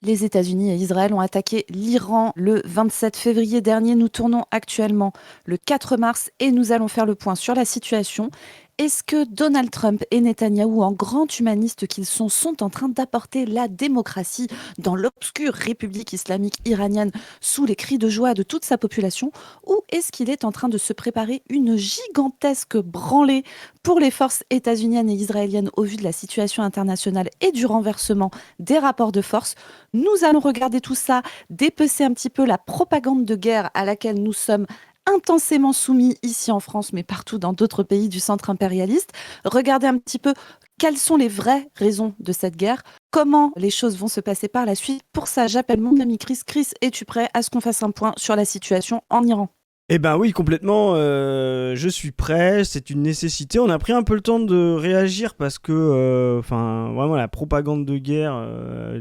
Les États-Unis et Israël ont attaqué l'Iran le 27 février dernier. Nous tournons actuellement le 4 mars et nous allons faire le point sur la situation. Est-ce que Donald Trump et Netanyahou, en grands humanistes qu'ils sont en train d'apporter la démocratie dans l'obscure République islamique iranienne sous les cris de joie de toute sa population? Ou est-ce qu'il est en train de se préparer une gigantesque branlée pour les forces états-uniennes et israéliennes au vu de la situation internationale et du renversement des rapports de force? Nous allons regarder tout ça, dépecer un petit peu la propagande de guerre à laquelle nous sommes intensément soumis ici en France, mais partout dans d'autres pays du centre impérialiste. Regarder un petit peu quelles sont les vraies raisons de cette guerre, comment les choses vont se passer par la suite. Pour ça, j'appelle mon ami Chris. Chris, es-tu prêt à ce qu'on fasse un point sur la situation en Iran? Eh ben oui, complètement, je suis prêt, c'est une nécessité. On a pris un peu le temps de réagir parce que, vraiment la propagande de guerre,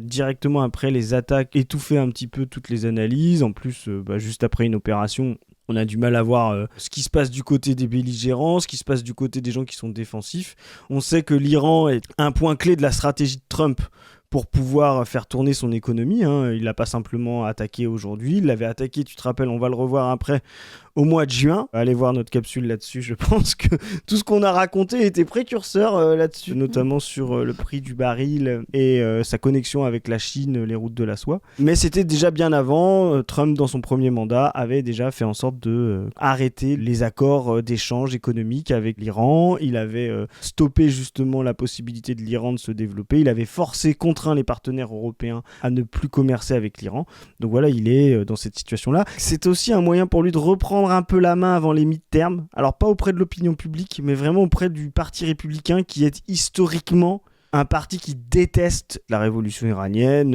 directement après les attaques, étouffait un petit peu toutes les analyses. En plus, juste après une opération, on a du mal à voir ce qui se passe du côté des belligérants, ce qui se passe du côté des gens qui sont défensifs. On sait que l'Iran est un point clé de la stratégie de Trump pour pouvoir faire tourner son économie. Il l'a pas simplement attaqué aujourd'hui, il l'avait attaqué, tu te rappelles, on va le revoir après, au mois de juin. Allez voir notre capsule là-dessus, je pense que tout ce qu'on a raconté était précurseur là-dessus, notamment sur le prix du baril et sa connexion avec la Chine, les routes de la soie. Mais c'était déjà bien avant, Trump dans son premier mandat avait déjà fait en sorte de arrêter les accords d'échange économique avec l'Iran, il avait stoppé justement la possibilité de l'Iran de se développer, il avait contraint les partenaires européens à ne plus commercer avec l'Iran. Donc voilà, il est dans cette situation-là. C'est aussi un moyen pour lui de reprendre un peu la main avant les mi-termes. Alors pas auprès de l'opinion publique, mais vraiment auprès du parti républicain qui est historiquement un parti qui déteste la révolution iranienne.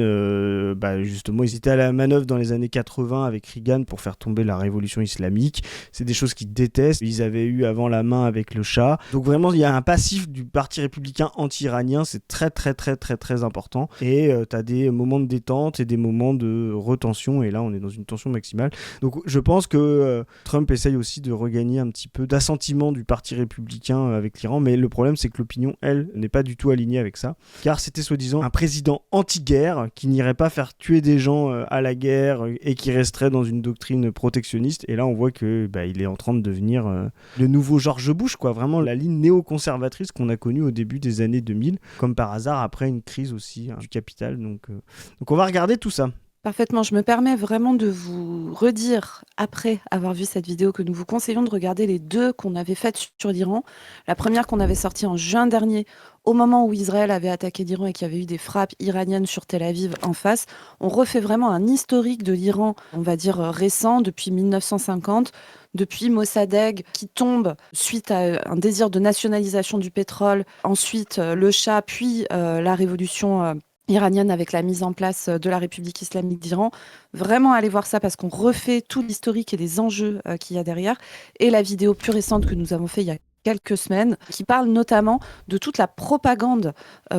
Justement, ils étaient à la manœuvre dans les années 80 avec Reagan pour faire tomber la révolution islamique. C'est des choses qu'ils détestent. Ils avaient eu avant la main avec le Shah. Donc vraiment, il y a un passif du parti républicain anti-iranien. C'est très, très, très, très, très important. Et tu as des moments de détente et des moments de retention. Et là, on est dans une tension maximale. Donc je pense que Trump essaye aussi de regagner un petit peu d'assentiment du parti républicain avec l'Iran. Mais le problème, c'est que l'opinion, elle, n'est pas du tout alignée avec ça, car c'était soi-disant un président anti-guerre qui n'irait pas faire tuer des gens à la guerre et qui resterait dans une doctrine protectionniste. Et là, on voit que il est en train de devenir le nouveau George Bush, quoi, vraiment la ligne néoconservatrice qu'on a connue au début des années 2000, comme par hasard après une crise aussi du capital. Donc on va regarder tout ça. Parfaitement, je me permets vraiment de vous redire, après avoir vu cette vidéo, que nous vous conseillons de regarder les deux qu'on avait faites sur l'Iran. La première qu'on avait sortie en juin dernier, au moment où Israël avait attaqué l'Iran et qu'il y avait eu des frappes iraniennes sur Tel Aviv en face. On refait vraiment un historique de l'Iran, on va dire récent, depuis 1950. Depuis Mossadegh qui tombe suite à un désir de nationalisation du pétrole, ensuite le Shah, puis la révolution iranienne avec la mise en place de la République islamique d'Iran. Vraiment aller voir ça parce qu'on refait tout l'historique et les enjeux qu'il y a derrière. Et la vidéo plus récente que nous avons fait il y a quelques semaines, qui parle notamment de toute la propagande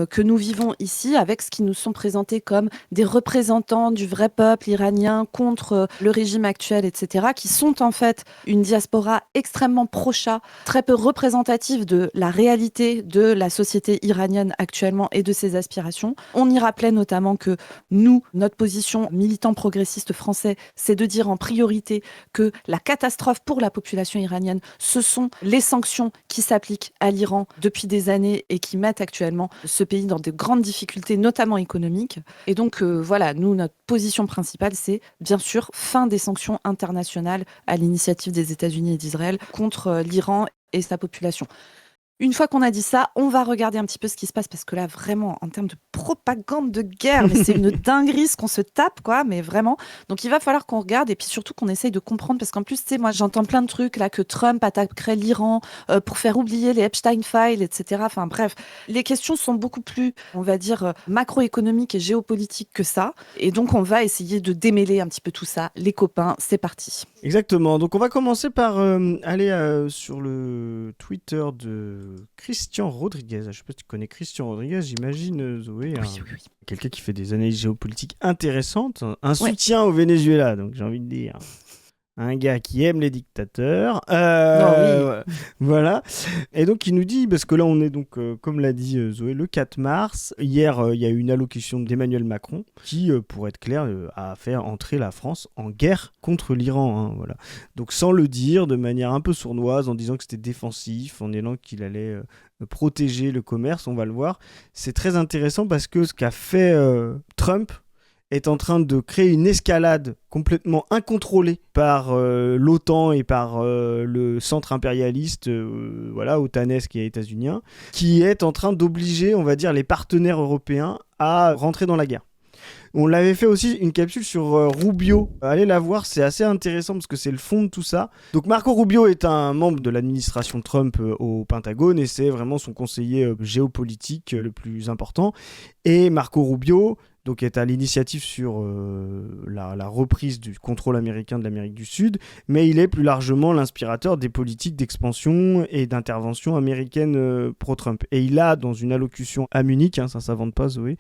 que nous vivons ici, avec ce qui nous sont présentés comme des représentants du vrai peuple iranien contre le régime actuel, etc., qui sont en fait une diaspora extrêmement pro-Shah, très peu représentative de la réalité de la société iranienne actuellement et de ses aspirations. On y rappelait notamment que nous, notre position militant progressiste français, c'est de dire en priorité que la catastrophe pour la population iranienne, ce sont les sanctions qui s'appliquent à l'Iran depuis des années et qui mettent actuellement ce pays dans de grandes difficultés, notamment économiques. Et donc, voilà, nous, notre position principale, c'est bien sûr fin des sanctions internationales à l'initiative des États-Unis et d'Israël contre l'Iran et sa population. Une fois qu'on a dit ça, on va regarder un petit peu ce qui se passe parce que là, vraiment, en termes de propagande de guerre, mais c'est une dinguerie ce qu'on se tape, quoi, mais vraiment. Donc, il va falloir qu'on regarde et puis surtout qu'on essaye de comprendre parce qu'en plus, tu sais, moi, j'entends plein de trucs là que Trump attaquerait l'Iran pour faire oublier les Epstein Files, etc. Enfin, bref, les questions sont beaucoup plus, on va dire, macroéconomiques et géopolitiques que ça. Et donc, on va essayer de démêler un petit peu tout ça. Les copains, c'est parti. Exactement. Donc on va commencer par aller sur le Twitter de Christian Rodriguez. Je sais pas si tu connais Christian Rodriguez, j'imagine, Zoé, Oui, oui, oui. quelqu'un qui fait des analyses géopolitiques intéressantes, un Ouais. soutien au Venezuela, donc j'ai envie de dire. un gars qui aime les dictateurs. Non, oui. Voilà. Et donc, il nous dit, parce que là, on est donc, comme l'a dit Zoé, le 4 mars. Hier, il y a eu une allocution d'Emmanuel Macron qui, pour être clair, a fait entrer la France en guerre contre l'Iran. Hein, voilà. Donc, sans le dire, de manière un peu sournoise, en disant que c'était défensif, en disant qu'il allait protéger le commerce, on va le voir. C'est très intéressant parce que ce qu'a fait Trump est en train de créer une escalade complètement incontrôlée par l'OTAN et par le centre impérialiste voilà, otanesque et états-unien, qui est en train d'obliger, on va dire, les partenaires européens à rentrer dans la guerre. On l'avait fait aussi une capsule sur Rubio. Allez la voir, c'est assez intéressant parce que c'est le fond de tout ça. Donc Marco Rubio est un membre de l'administration Trump au Pentagone et c'est vraiment son conseiller géopolitique le plus important. Et Marco Rubio donc est à l'initiative sur la reprise du contrôle américain de l'Amérique du Sud, mais il est plus largement l'inspirateur des politiques d'expansion et d'intervention américaine pro-Trump. Et il a, dans une allocution à Munich, hein, ça ne s'invente pas Zoé,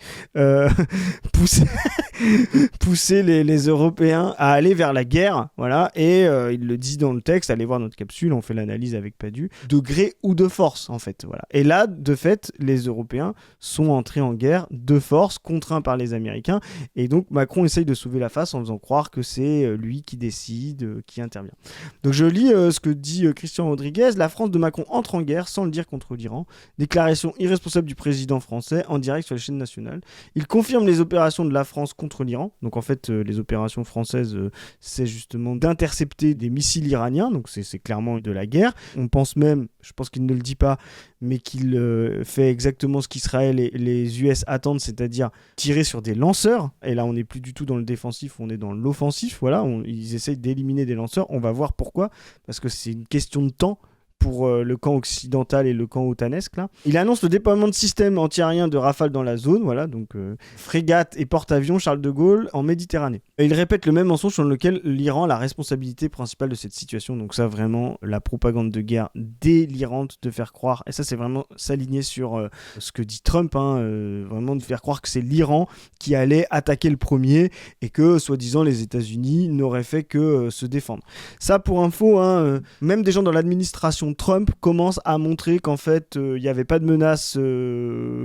pousser les Européens à aller vers la guerre, voilà, et il le dit dans le texte, allez voir notre capsule, on fait l'analyse avec Padu, de gré ou de force, en fait, voilà. Et là, de fait, les Européens sont entrés en guerre de force, contraints par les Américains, et donc Macron essaye de sauver la face en faisant croire que c'est lui qui décide, qui intervient. Donc je lis ce que dit Christian Rodriguez, la France de Macron entre en guerre sans le dire contre l'Iran, déclaration irresponsable du président français en direct sur les chaînes nationales. Il confirme les opérations de la France contre l'Iran, donc en fait les opérations françaises c'est justement d'intercepter des missiles iraniens, donc c'est clairement de la guerre. On pense même, je pense qu'il ne le dit pas, mais qu'il fait exactement ce qu'Israël et les US attendent, c'est-à-dire tirer sur des lanceurs. Et là, on n'est plus du tout dans le défensif, on est dans l'offensif. Voilà, ils essayent d'éliminer des lanceurs. On va voir pourquoi, parce que c'est une question de temps pour le camp occidental et le camp otanesque. Là. Il annonce le déploiement de systèmes antiaériens de Rafale dans la zone, voilà, donc frégate et porte-avions Charles de Gaulle en Méditerranée. Et il répète le même mensonge sur lequel l'Iran a la responsabilité principale de cette situation. Donc ça, vraiment, la propagande de guerre délirante de faire croire, et ça c'est vraiment s'aligner sur ce que dit Trump, hein, vraiment de faire croire que c'est l'Iran qui allait attaquer le premier et que, soi-disant, les États-Unis n'auraient fait que se défendre. Ça, pour info, hein, même des gens dans l'administration Trump commence à montrer qu'en fait il n'y avait pas de menace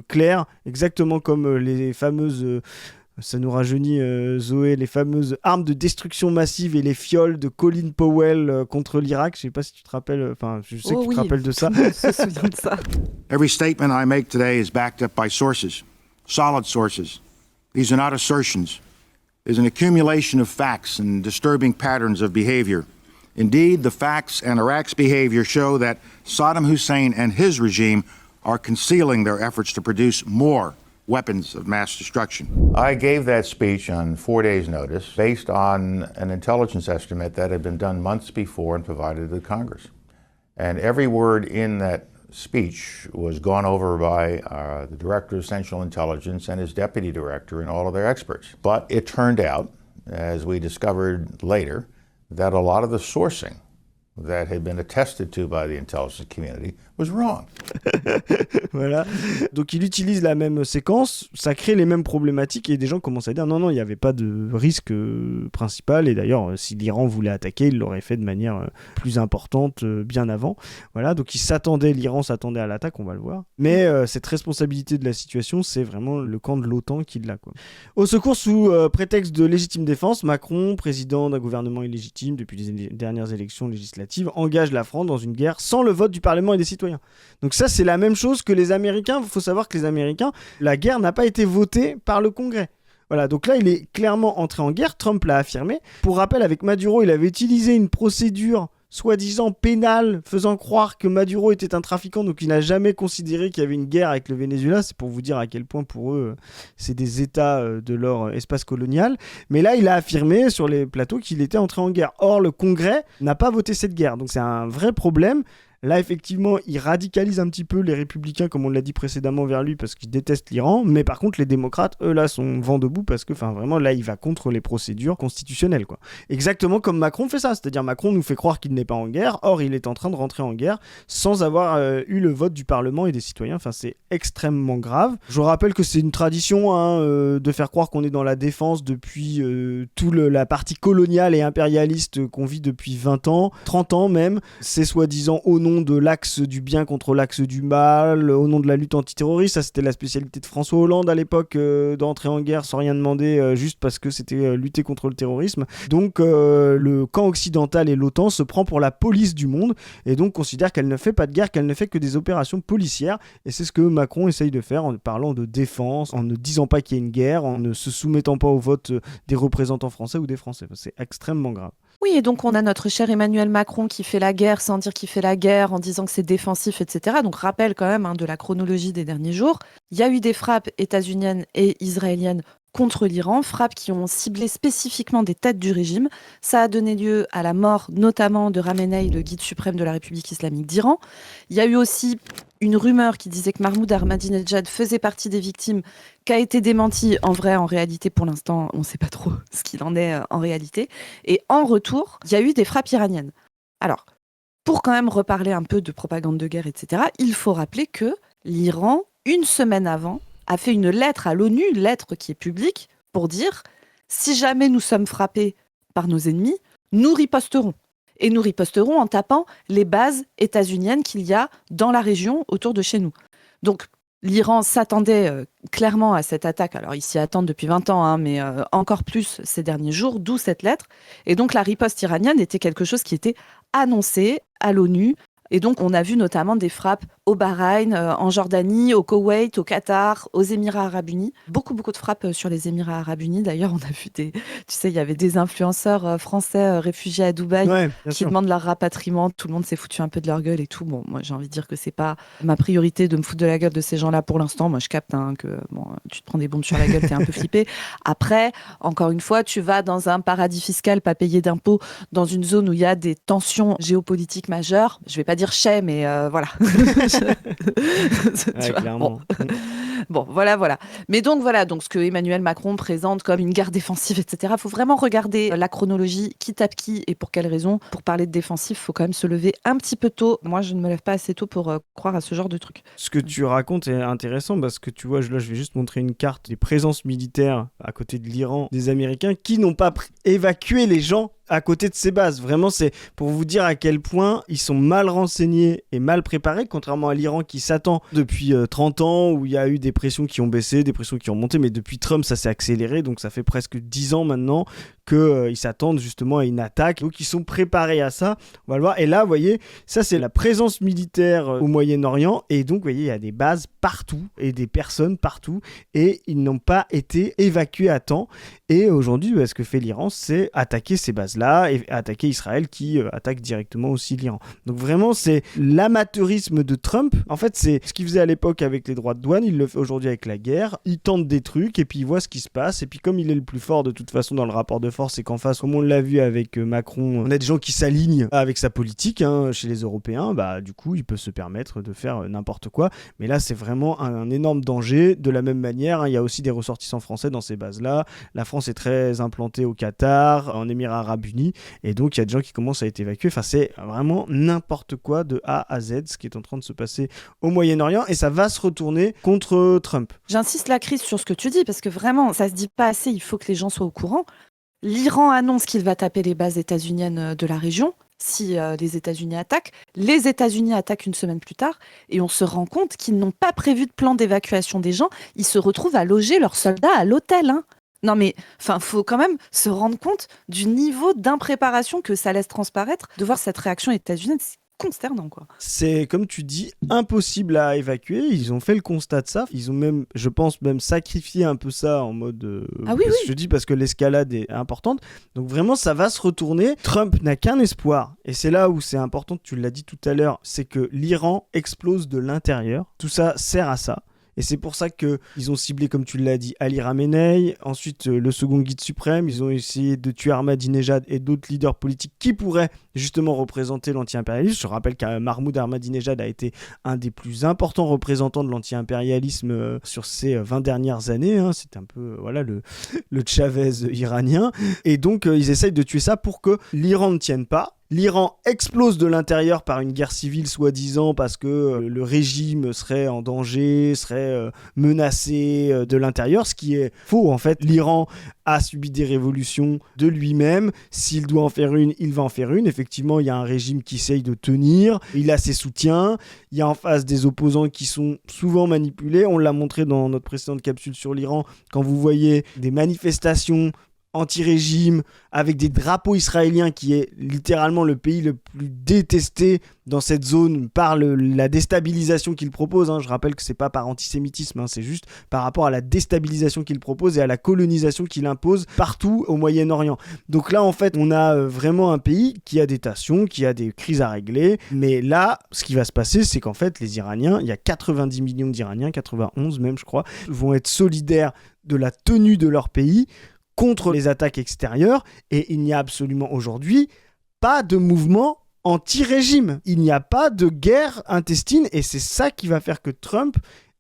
claire, exactement comme les fameuses ça nous rajeunit Zoé, les fameuses armes de destruction massive et les fioles de Colin Powell contre l'Irak. Je sais pas si tu te rappelles, enfin je sais que tu te rappelles de ça. Je me souviens de ça. Every statement I make today is backed up by sources, solid sources. These are not assertions. There's an accumulation of facts and disturbing patterns of behavior. Indeed, the facts and Iraq's behavior show that Saddam Hussein and his regime are concealing their efforts to produce more weapons of mass destruction. I gave that speech on 4 days' notice based on an intelligence estimate that had been done months before and provided to Congress. And every word in that speech was gone over by the Director of Central Intelligence and his Deputy Director and all of their experts. But it turned out, as we discovered later, that a lot of the sourcing that had been attested to by the intelligence community was wrong. Voilà. Donc il utilise la même séquence, ça crée les mêmes problématiques et des gens commencent à dire non, il n'y avait pas de risque principal et d'ailleurs si l'Iran voulait attaquer, il l'aurait fait de manière plus importante bien avant. Voilà, donc l'Iran s'attendait à l'attaque, on va le voir. Mais cette responsabilité de la situation, c'est vraiment le camp de l'OTAN qui l'a, quoi. Au secours, sous prétexte de légitime défense, Macron, président d'un gouvernement illégitime depuis les dernières élections législatives, engage la France dans une guerre sans le vote du Parlement et des citoyens. Donc ça, c'est la même chose que les Américains. Il faut savoir que les Américains, la guerre n'a pas été votée par le Congrès. Voilà, donc là, il est clairement entré en guerre. Trump l'a affirmé. Pour rappel, avec Maduro, il avait utilisé une procédure soi-disant pénale, faisant croire que Maduro était un trafiquant, donc il n'a jamais considéré qu'il y avait une guerre avec le Venezuela. C'est pour vous dire à quel point pour eux, c'est des États de leur espace colonial. Mais là, il a affirmé sur les plateaux qu'il était entré en guerre. Or, le Congrès n'a pas voté cette guerre, donc c'est un vrai problème. Là, effectivement, il radicalise un petit peu les républicains, comme on l'a dit précédemment, vers lui, parce qu'ils détestent l'Iran. Mais par contre, les démocrates, eux, là, sont vent debout, parce que, vraiment, là, il va contre les procédures constitutionnelles, quoi. Exactement comme Macron fait ça. C'est-à-dire, Macron nous fait croire qu'il n'est pas en guerre. Or, il est en train de rentrer en guerre sans avoir eu le vote du Parlement et des citoyens. Enfin, c'est extrêmement grave. Je vous rappelle que c'est une tradition de faire croire qu'on est dans la défense depuis la partie coloniale et impérialiste qu'on vit depuis 20 ans, 30 ans même. C'est soi-disant au nom de l'axe du bien contre l'axe du mal, au nom de la lutte antiterroriste. Ça, c'était la spécialité de François Hollande à l'époque, d'entrer en guerre sans rien demander, juste parce que c'était lutter contre le terrorisme. Donc, le camp occidental et l'OTAN se prend pour la police du monde et donc considère qu'elle ne fait pas de guerre, qu'elle ne fait que des opérations policières. Et c'est ce que Macron essaye de faire en parlant de défense, en ne disant pas qu'il y a une guerre, en ne se soumettant pas au vote des représentants français ou des Français. C'est extrêmement grave. Oui, et donc on a notre cher Emmanuel Macron qui fait la guerre sans dire qu'il fait la guerre, en disant que c'est défensif, etc. Donc rappel quand même de la chronologie des derniers jours. Il y a eu des frappes états-uniennes et israéliennes contre l'Iran, frappes qui ont ciblé spécifiquement des têtes du régime. Ça a donné lieu à la mort notamment de Khamenei, le guide suprême de la République islamique d'Iran. Il y a eu aussi une rumeur qui disait que Mahmoud Ahmadinejad faisait partie des victimes, qui a été démentie. En vrai, en réalité, pour l'instant, on ne sait pas trop ce qu'il en est en réalité. Et en retour, il y a eu des frappes iraniennes. Alors, pour quand même reparler un peu de propagande de guerre, etc., il faut rappeler que l'Iran, une semaine avant, a fait une lettre à l'ONU, une lettre qui est publique, pour dire « si jamais nous sommes frappés par nos ennemis, nous riposterons ». Et nous riposterons en tapant les bases états-uniennes qu'il y a dans la région autour de chez nous. Donc, l'Iran s'attendait clairement à cette attaque. Alors, ils s'y attendent depuis 20 ans, mais encore plus ces derniers jours, d'où cette lettre. Et donc, la riposte iranienne était quelque chose qui était annoncé à l'ONU. Et donc, on a vu notamment des frappes au Bahreïn, en Jordanie, au Koweït, au Qatar, aux Émirats Arabes Unis. Beaucoup de frappes sur les Émirats Arabes Unis. D'ailleurs, on a vu il y avait des influenceurs français réfugiés à Dubaï qui demandent leur rapatriement. Tout le monde s'est foutu un peu de leur gueule et tout. Bon, moi, j'ai envie de dire que c'est pas ma priorité de me foutre de la gueule de ces gens-là pour l'instant. Moi, je capte que tu te prends des bombes sur la gueule, t'es un peu flippé. Après, encore une fois, tu vas dans un paradis fiscal, pas payé d'impôts, dans une zone où il y a des tensions géopolitiques majeures. Je vais pas dire chais, mais voilà. Clairement. Bon, voilà. Mais donc ce que Emmanuel Macron présente comme une guerre défensive, etc. Il faut vraiment regarder la chronologie, qui tape qui et pour quelles raisons. Pour parler de défensif, il faut quand même se lever un petit peu tôt. Moi, je ne me lève pas assez tôt pour croire à ce genre de truc. Ce que tu racontes est intéressant parce que tu vois, là, je vais juste montrer une carte des présences militaires à côté de l'Iran des Américains qui n'ont pas évacué les gens à côté de ces bases. Vraiment, c'est pour vous dire à quel point ils sont mal renseignés et mal préparés, contrairement à l'Iran qui s'attend depuis 30 ans, où il y a eu des pressions qui ont baissé, des pressions qui ont monté, mais depuis Trump, ça s'est accéléré, donc ça fait presque 10 ans maintenant qu'ils s'attendent justement à une attaque. Donc ils sont préparés à ça, on va le voir. Et là, vous voyez, ça c'est la présence militaire au Moyen-Orient, et donc vous voyez, il y a des bases partout, et des personnes partout, et ils n'ont pas été évacués à temps. Et aujourd'hui, ce que fait l'Iran, c'est attaquer ces bases-là et attaquer Israël qui attaque directement aussi l'Iran. Donc vraiment, c'est l'amateurisme de Trump. En fait, c'est ce qu'il faisait à l'époque avec les droits de douane, il le fait aujourd'hui avec la guerre. Il tente des trucs et puis il voit ce qui se passe. Et puis comme il est le plus fort de toute façon dans le rapport de force, et qu'en face, comme on l'a vu avec Macron, on a des gens qui s'alignent avec sa politique chez les Européens, du coup, il peut se permettre de faire n'importe quoi. Mais là, c'est vraiment un énorme danger. De la même manière, il y a aussi des ressortissants français dans ces bases-là. La France est très implantée au Qatar, en Émirats Arabes Unis, et donc il y a des gens qui commencent à être évacués. Enfin, c'est vraiment n'importe quoi de A à Z, ce qui est en train de se passer au Moyen-Orient, et ça va se retourner contre Trump. J'insiste la crise sur ce que tu dis, parce que vraiment, ça se dit pas assez, il faut que les gens soient au courant. L'Iran annonce qu'il va taper les bases états-uniennes de la région, si les États-Unis attaquent. Les États-Unis attaquent une semaine plus tard, et on se rend compte qu'ils n'ont pas prévu de plan d'évacuation des gens. Ils se retrouvent à loger leurs soldats à l'hôtel, Non mais, faut quand même se rendre compte du niveau d'impréparation que ça laisse transparaître. De voir cette réaction états-unienne, c'est consternant, quoi. C'est, comme tu dis, impossible à évacuer. Ils ont fait le constat de ça. Ils ont même, je pense, sacrifié un peu ça en mode... oui. Je dis parce que l'escalade est importante. Donc vraiment, ça va se retourner. Trump n'a qu'un espoir. Et c'est là où c'est important, tu l'as dit tout à l'heure, c'est que l'Iran explose de l'intérieur. Tout ça sert à ça. Et c'est pour ça qu'ils ont ciblé, comme tu l'as dit, Ali Khamenei, ensuite le second guide suprême. Ils ont essayé de tuer Ahmadinejad et d'autres leaders politiques qui pourraient justement représenter l'anti-impérialisme. Je rappelle que Mahmoud Ahmadinejad a été un des plus importants représentants de l'anti-impérialisme sur ces 20 dernières années. C'est un peu le Chavez iranien. Et donc, ils essayent de tuer ça pour que l'Iran ne tienne pas. L'Iran explose de l'intérieur par une guerre civile soi-disant parce que le régime serait en danger, serait menacé de l'intérieur, ce qui est faux en fait. L'Iran a subi des révolutions de lui-même. S'il doit en faire une, il va en faire une. Effectivement, il y a un régime qui essaye de tenir, il a ses soutiens, il y a en face des opposants qui sont souvent manipulés. On l'a montré dans notre précédente capsule sur l'Iran, quand vous voyez des manifestations anti-régime, avec des drapeaux israéliens, qui est littéralement le pays le plus détesté dans cette zone par la déstabilisation qu'il propose. Je rappelle que c'est pas par antisémitisme, c'est juste par rapport à la déstabilisation qu'il propose et à la colonisation qu'il impose partout au Moyen-Orient. Donc là, en fait, on a vraiment un pays qui a des tensions, qui a des crises à régler. Mais là, ce qui va se passer, c'est qu'en fait, les Iraniens, il y a 90 millions d'Iraniens, 91 même, je crois, vont être solidaires de la tenue de leur pays contre les attaques extérieures, et il n'y a absolument aujourd'hui pas de mouvement anti-régime. Il n'y a pas de guerre intestine, et c'est ça qui va faire que Trump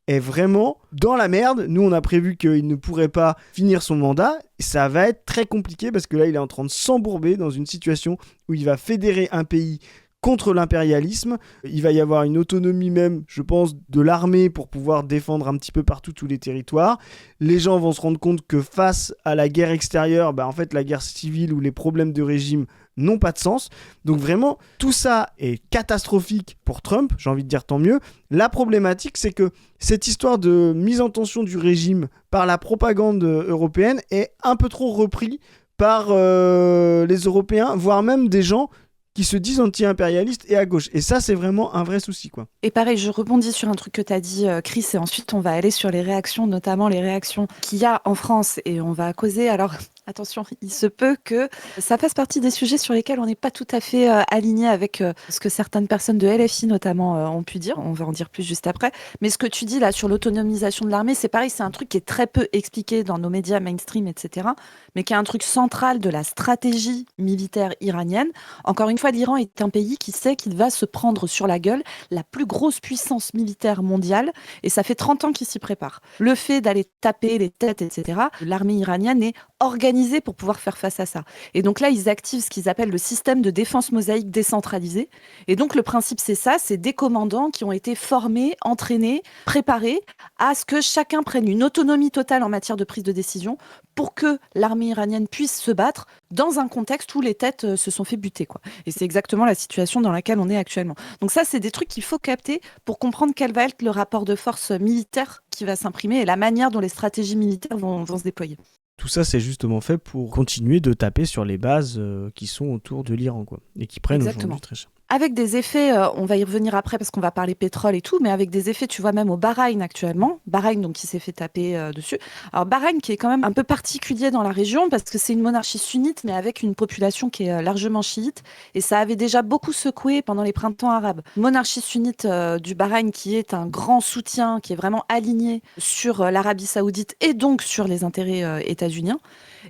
est vraiment dans la merde. Nous, on a prévu qu'il ne pourrait pas finir son mandat. Ça va être très compliqué parce que là, il est en train de s'embourber dans une situation où il va fédérer un pays contre l'impérialisme. Il va y avoir une autonomie même, je pense, de l'armée pour pouvoir défendre un petit peu partout tous les territoires. Les gens vont se rendre compte que face à la guerre extérieure, en fait, la guerre civile ou les problèmes de régime n'ont pas de sens. Donc vraiment, tout ça est catastrophique pour Trump, j'ai envie de dire tant mieux. La problématique, c'est que cette histoire de mise en tension du régime par la propagande européenne est un peu trop repris par les Européens, voire même des gens qui se disent anti-impérialistes et à gauche. Et ça, c'est vraiment un vrai souci, quoi. Et pareil, je rebondis sur un truc que tu as dit, Chris, et ensuite on va aller sur les réactions, notamment les réactions qu'il y a en France, et on va causer. Alors, attention, il se peut que ça fasse partie des sujets sur lesquels on n'est pas tout à fait aligné avec ce que certaines personnes de LFI notamment ont pu dire. On va en dire plus juste après. Mais ce que tu dis là sur l'autonomisation de l'armée, c'est pareil, c'est un truc qui est très peu expliqué dans nos médias mainstream, etc., mais qui est un truc central de la stratégie militaire iranienne. Encore une fois, l'Iran est un pays qui sait qu'il va se prendre sur la gueule la plus grosse puissance militaire mondiale, et ça fait 30 ans qu'il s'y prépare. Le fait d'aller taper les têtes, etc., l'armée iranienne est organisée pour pouvoir faire face à ça. Et donc là, ils activent ce qu'ils appellent le système de défense mosaïque décentralisé. Et donc le principe, c'est ça, c'est des commandants qui ont été formés, entraînés, préparés à ce que chacun prenne une autonomie totale en matière de prise de décision pour que l'armée iranienne puisse se battre dans un contexte où les têtes se sont fait buter, quoi. Et c'est exactement la situation dans laquelle on est actuellement. Donc ça, c'est des trucs qu'il faut capter pour comprendre quel va être le rapport de force militaire qui va s'imprimer et la manière dont les stratégies militaires vont se déployer. Tout ça, c'est justement fait pour continuer de taper sur les bases qui sont autour de l'Iran, quoi, et qui prennent aujourd'hui très cher. Avec des effets, on va y revenir après parce qu'on va parler pétrole et tout, mais avec des effets, tu vois, même au Bahreïn actuellement. Bahreïn, donc, qui s'est fait taper dessus. Alors, Bahreïn, qui est quand même un peu particulier dans la région parce que c'est une monarchie sunnite, mais avec une population qui est largement chiite. Et ça avait déjà beaucoup secoué pendant les printemps arabes. Monarchie sunnite du Bahreïn qui est un grand soutien, qui est vraiment aligné sur l'Arabie saoudite et donc sur les intérêts états-uniens.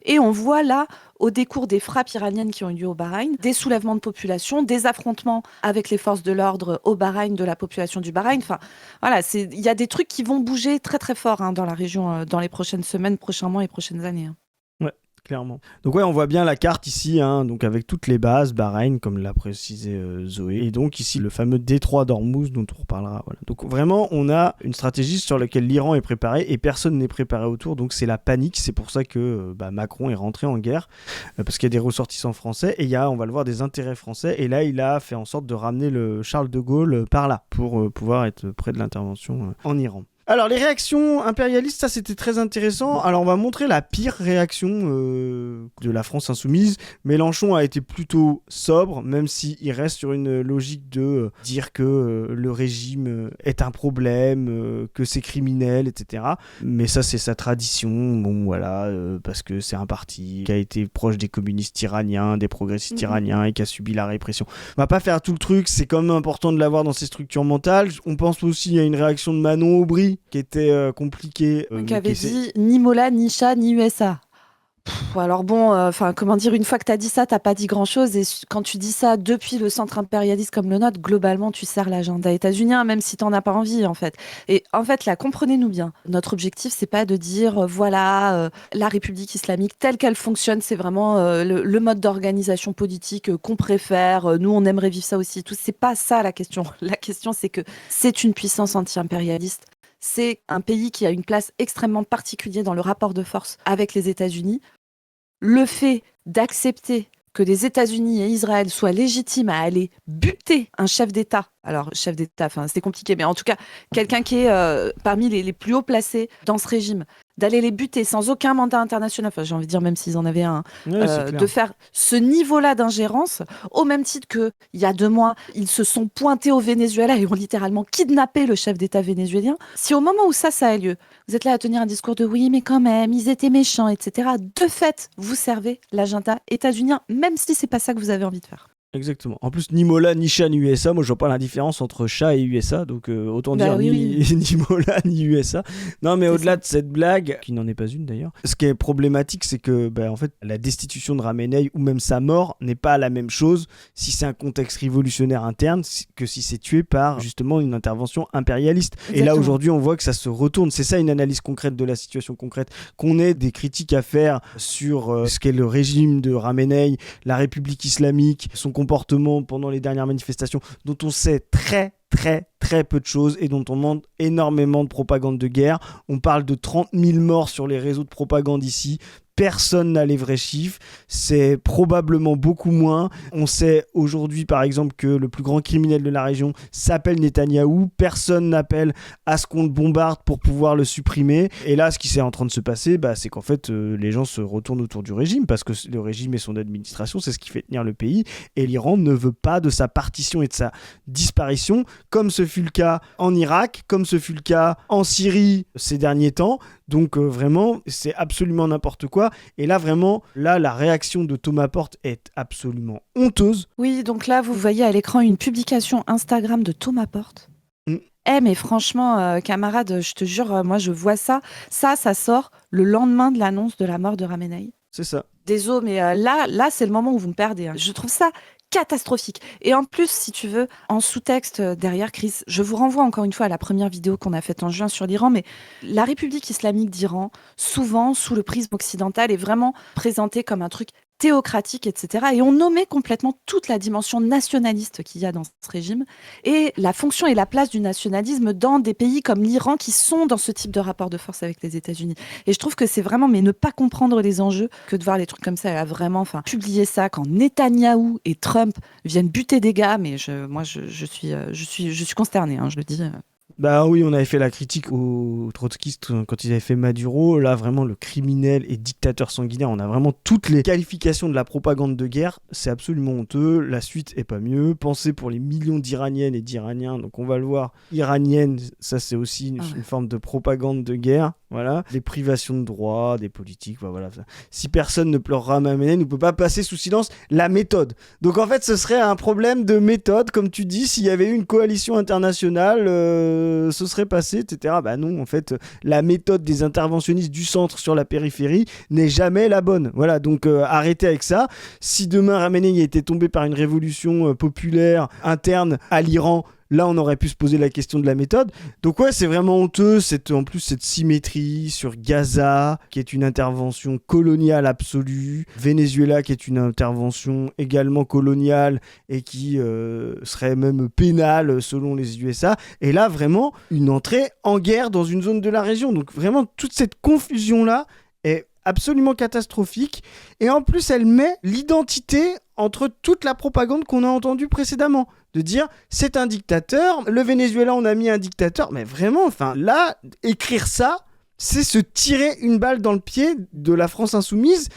Et on voit là, au décours des frappes iraniennes qui ont eu lieu au Bahreïn, des soulèvements de population, des affrontements avec les forces de l'ordre au Bahreïn, de la population du Bahreïn. Enfin, voilà, il y a des trucs qui vont bouger très très fort dans la région dans les prochaines semaines, prochains mois et prochaines années. Ouais. Clairement. Donc ouais, on voit bien la carte ici, donc avec toutes les bases, Bahreïn, comme l'a précisé Zoé, et donc ici le fameux détroit d'Ormuz dont on reparlera. Voilà. Donc vraiment, on a une stratégie sur laquelle l'Iran est préparé et personne n'est préparé autour, donc c'est la panique. C'est pour ça que Macron est rentré en guerre, parce qu'il y a des ressortissants français et il y a, on va le voir, des intérêts français, et là il a fait en sorte de ramener le Charles de Gaulle par là, pour pouvoir être près de l'intervention en Iran. Alors, les réactions impérialistes, ça c'était très intéressant. Alors, on va montrer la pire réaction de la France insoumise. Mélenchon a été plutôt sobre, même s'il reste sur une logique de dire que le régime est un problème, que c'est criminel, etc. Mais ça, c'est sa tradition. Bon, voilà, parce que c'est un parti qui a été proche des communistes iraniens, des progressistes iraniens et qui a subi la répression. On va pas faire tout le truc, c'est quand même important de l'avoir dans ses structures mentales. On pense aussi à une réaction de Manon Aubry, qui était compliqué. Qui avait dit ni Mola, ni chat, ni USA. Alors bon, comment dire, une fois que tu as dit ça, t'as pas dit grand-chose. Et quand tu dis ça depuis le centre impérialiste comme le nôtre, globalement, tu sers l'agenda états-unien, même si t'en as pas envie, en fait. Et en fait, là, comprenez-nous bien. Notre objectif, c'est pas de dire, la République islamique telle qu'elle fonctionne, c'est vraiment le mode d'organisation politique qu'on préfère. Nous, on aimerait vivre ça aussi. Tout, c'est pas ça la question. La question, c'est que c'est une puissance anti-impérialiste. C'est un pays qui a une place extrêmement particulière dans le rapport de force avec les États-Unis. Le fait d'accepter que les États-Unis et Israël soient légitimes à aller buter un chef d'État, alors chef d'État, c'est compliqué, mais en tout cas, quelqu'un qui est parmi les plus hauts placés dans ce régime, d'aller les buter sans aucun mandat international, j'ai envie de dire même s'ils en avaient un, Ouais, c'est clair. de faire ce niveau-là d'ingérence, au même titre qu'il y a 2 mois, ils se sont pointés au Venezuela et ont littéralement kidnappé le chef d'État vénézuélien. Si au moment où ça a lieu, vous êtes là à tenir un discours de oui, mais quand même, ils étaient méchants, etc. De fait, vous servez l'agenda états-unien, même si c'est pas ça que vous avez envie de faire. Exactement. En plus, ni Mola ni Chat ni USA, moi je vois pas la différence entre Chat et USA, donc autant dire Oui, ni Mola ni USA. Non, mais C'est au-delà ça. de cette blague, qui n'en est pas une d'ailleurs, ce qui est problématique, c'est que en fait, la destitution de Ramenei ou même sa mort n'est pas la même chose si c'est un contexte révolutionnaire interne que si c'est tué par justement une intervention impérialiste. Et là Exactement. aujourd'hui, on voit que ça se retourne. C'est ça une analyse concrète de la situation concrète. Qu'on ait des critiques à faire sur ce qu'est le régime de Ramenei, la République islamique, son comportement pendant les dernières manifestations, dont on sait très peu de choses et dont on demande énormément de propagande de guerre. On parle de 30 000 morts sur les réseaux de propagande ici. Personne n'a les vrais chiffres, c'est probablement beaucoup moins. On sait aujourd'hui par exemple que le plus grand criminel de la région s'appelle Netanyahou. Personne n'appelle à ce qu'on le bombarde pour pouvoir le supprimer. Et là, ce qui est en train de se passer, c'est qu'en fait les gens se retournent autour du régime parce que le régime et son administration, c'est ce qui fait tenir le pays. Et l'Iran ne veut pas de sa partition et de sa disparition, comme ce fut le cas en Irak, comme ce fut le cas en Syrie ces derniers temps. Donc vraiment, c'est absolument n'importe quoi. Et là, vraiment, la réaction de Thomas Porte est absolument honteuse. Oui, donc là, vous voyez à l'écran une publication Instagram de Thomas Porte. Mais franchement, camarade, je te jure, moi, je vois ça. Ça sort le lendemain de l'annonce de la mort de Ramenei. C'est ça. Désolé, mais là, c'est le moment où vous me perdez. Hein. Je trouve ça catastrophique. Et en plus, si tu veux, en sous-texte derrière, Chris, je vous renvoie encore une fois à la première vidéo qu'on a faite en juin sur l'Iran, mais la République islamique d'Iran, souvent sous le prisme occidental, est vraiment présentée comme un truc théocratique, etc. Et on nommait complètement toute la dimension nationaliste qu'il y a dans ce régime et la fonction et la place du nationalisme dans des pays comme l'Iran qui sont dans ce type de rapport de force avec les États-Unis. Et je trouve que c'est vraiment, mais ne pas comprendre les enjeux que de voir les trucs comme ça. Elle a vraiment, publier ça quand Netanyahou et Trump viennent buter des gars, mais je suis consternée, hein, je le dis. Bah oui, on avait fait la critique aux trotskistes quand ils avaient fait Maduro. Là, vraiment, le criminel et dictateur sanguinaire, on a vraiment toutes les qualifications de la propagande de guerre. C'est absolument honteux. La suite est pas mieux. Pensez pour les millions d'Iraniennes et d'Iraniens. Donc, on va le voir. Iranienne, ça, c'est aussi une forme de propagande de guerre. Voilà. Les privations de droits, des politiques. Voilà. Si personne ne pleurera Ramenei, ne peut pas passer sous silence la méthode. Donc, en fait, ce serait un problème de méthode. Comme tu dis, s'il y avait eu une coalition internationale... ce serait passé, etc. Non, en fait, la méthode des interventionnistes du centre sur la périphérie n'est jamais la bonne. Voilà, donc arrêtez avec ça. Si demain Ramenei était tombé par une révolution populaire interne à l'Iran, là, on aurait pu se poser la question de la méthode. Donc ouais, c'est vraiment honteux, en plus cette symétrie sur Gaza, qui est une intervention coloniale absolue, Venezuela, qui est une intervention également coloniale et qui serait même pénale selon les USA. Et là, vraiment, une entrée en guerre dans une zone de la région. Donc vraiment, toute cette confusion-là est absolument catastrophique. Et en plus, elle met l'identité entre toute la propagande qu'on a entendue précédemment. De dire, c'est un dictateur, le Venezuela, on a mis un dictateur. Mais vraiment, là, écrire ça, c'est se tirer une balle dans le pied de la France insoumise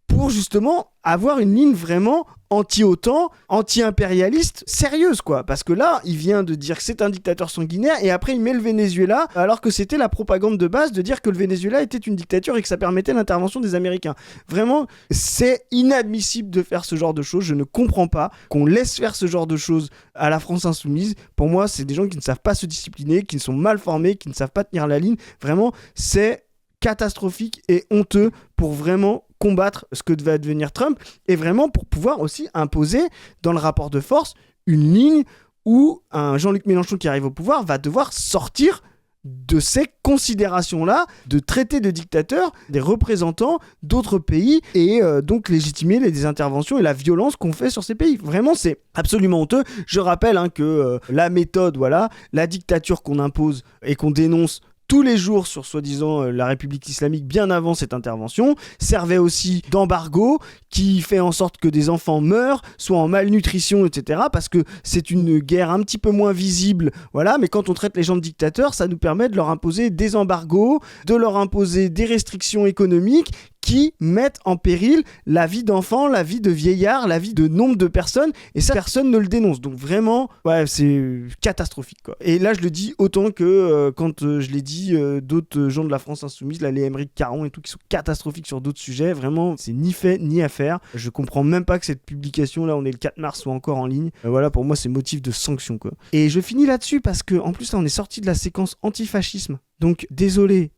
pour justement avoir une ligne vraiment anti-OTAN, anti-impérialiste, sérieuse quoi. Parce que là, il vient de dire que c'est un dictateur sanguinaire et après il met le Venezuela alors que c'était la propagande de base de dire que le Venezuela était une dictature et que ça permettait l'intervention des Américains. Vraiment, c'est inadmissible de faire ce genre de choses. Je ne comprends pas qu'on laisse faire ce genre de choses à la France insoumise. Pour moi, c'est des gens qui ne savent pas se discipliner, qui sont mal formés, qui ne savent pas tenir la ligne. Vraiment, c'est catastrophique et honteux pour vraiment combattre ce que va devenir Trump et vraiment pour pouvoir aussi imposer dans le rapport de force une ligne où un Jean-Luc Mélenchon qui arrive au pouvoir va devoir sortir de ces considérations-là, de traiter de dictateurs des représentants d'autres pays et donc légitimer les interventions et la violence qu'on fait sur ces pays. Vraiment, c'est absolument honteux. Je rappelle que la méthode, voilà, la dictature qu'on impose et qu'on dénonce tous les jours sur soi-disant la République islamique bien avant cette intervention, servait aussi d'embargo qui fait en sorte que des enfants meurent, soient en malnutrition, etc. Parce que c'est une guerre un petit peu moins visible, voilà, mais quand on traite les gens de dictateurs, ça nous permet de leur imposer des embargos, de leur imposer des restrictions économiques qui mettent en péril la vie d'enfants, la vie de vieillards, la vie de nombre de personnes, et ça, personne ne le dénonce. Donc vraiment, ouais, c'est catastrophique, quoi. Et là, je le dis autant que quand je l'ai dit, d'autres gens de la France Insoumise, là, les Aymeric Caron et tout, qui sont catastrophiques sur d'autres sujets. Vraiment, c'est ni fait ni à faire. Je comprends même pas que cette publication, là, on est le 4 mars, soit encore en ligne. Voilà, pour moi, c'est motif de sanction, quoi. Et je finis là-dessus parce que, en plus, là, on est sorti de la séquence antifascisme. Donc, désolé.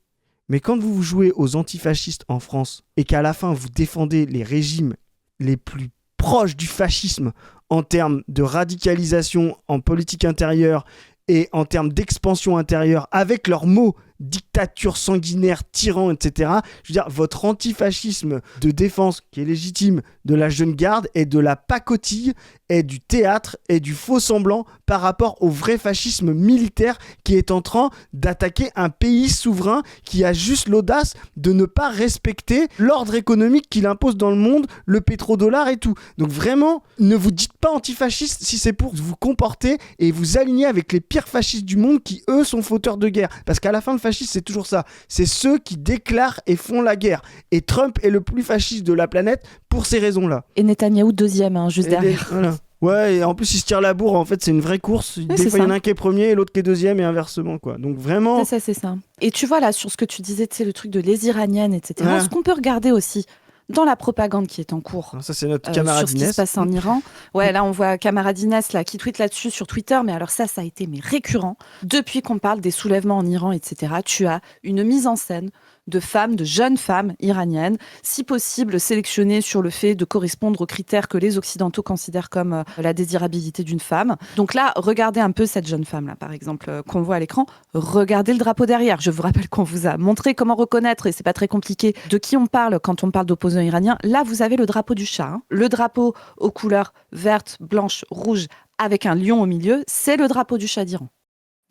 Mais quand vous jouez aux antifascistes en France et qu'à la fin vous défendez les régimes les plus proches du fascisme en termes de radicalisation en politique intérieure et en termes d'expansion intérieure avec leurs mots dictature sanguinaire, tyran, etc. Je veux dire, votre antifascisme de défense qui est légitime de la jeune garde est de la pacotille, est du théâtre, est du faux semblant par rapport au vrai fascisme militaire qui est en train d'attaquer un pays souverain qui a juste l'audace de ne pas respecter l'ordre économique qu'il impose dans le monde, le pétrodollar et tout. Donc vraiment, ne vous dites pas antifasciste si c'est pour vous comporter et vous aligner avec les pires fascistes du monde qui, eux, sont fauteurs de guerre. Parce qu'à la fin, le fascisme, c'est toujours ça. C'est ceux qui déclarent et font la guerre. Et Trump est le plus fasciste de la planète pour ces raisons-là. Et Netanyahou deuxième, juste derrière. Voilà. Ouais, et en plus, il se tire la bourre. En fait, c'est une vraie course. Oui, des fois, il y en a un qui est premier et l'autre qui est deuxième et inversement, quoi. Donc vraiment... C'est ça. Et tu vois, là, sur ce que tu disais, tu sais, le truc de les Iraniennes, etc. Ouais. Ce qu'on peut regarder aussi dans la propagande qui est en cours. Ça, c'est notre camarade sur ce qui Inès. se passe en Iran. Ouais, là, on voit camarade Inès là, qui tweet là-dessus sur Twitter, mais alors ça a été récurrent. Depuis qu'on parle des soulèvements en Iran, etc., tu as une mise en scène de femmes, de jeunes femmes iraniennes, si possible sélectionnées sur le fait de correspondre aux critères que les Occidentaux considèrent comme la désirabilité d'une femme. Donc là, regardez un peu cette jeune femme-là, par exemple, qu'on voit à l'écran. Regardez le drapeau derrière. Je vous rappelle qu'on vous a montré comment reconnaître, et c'est pas très compliqué, de qui on parle quand on parle d'opposants iraniens. Là, vous avez le drapeau du Shah. Le drapeau aux couleurs verte, blanche, rouge, avec un lion au milieu, c'est le drapeau du Shah d'Iran.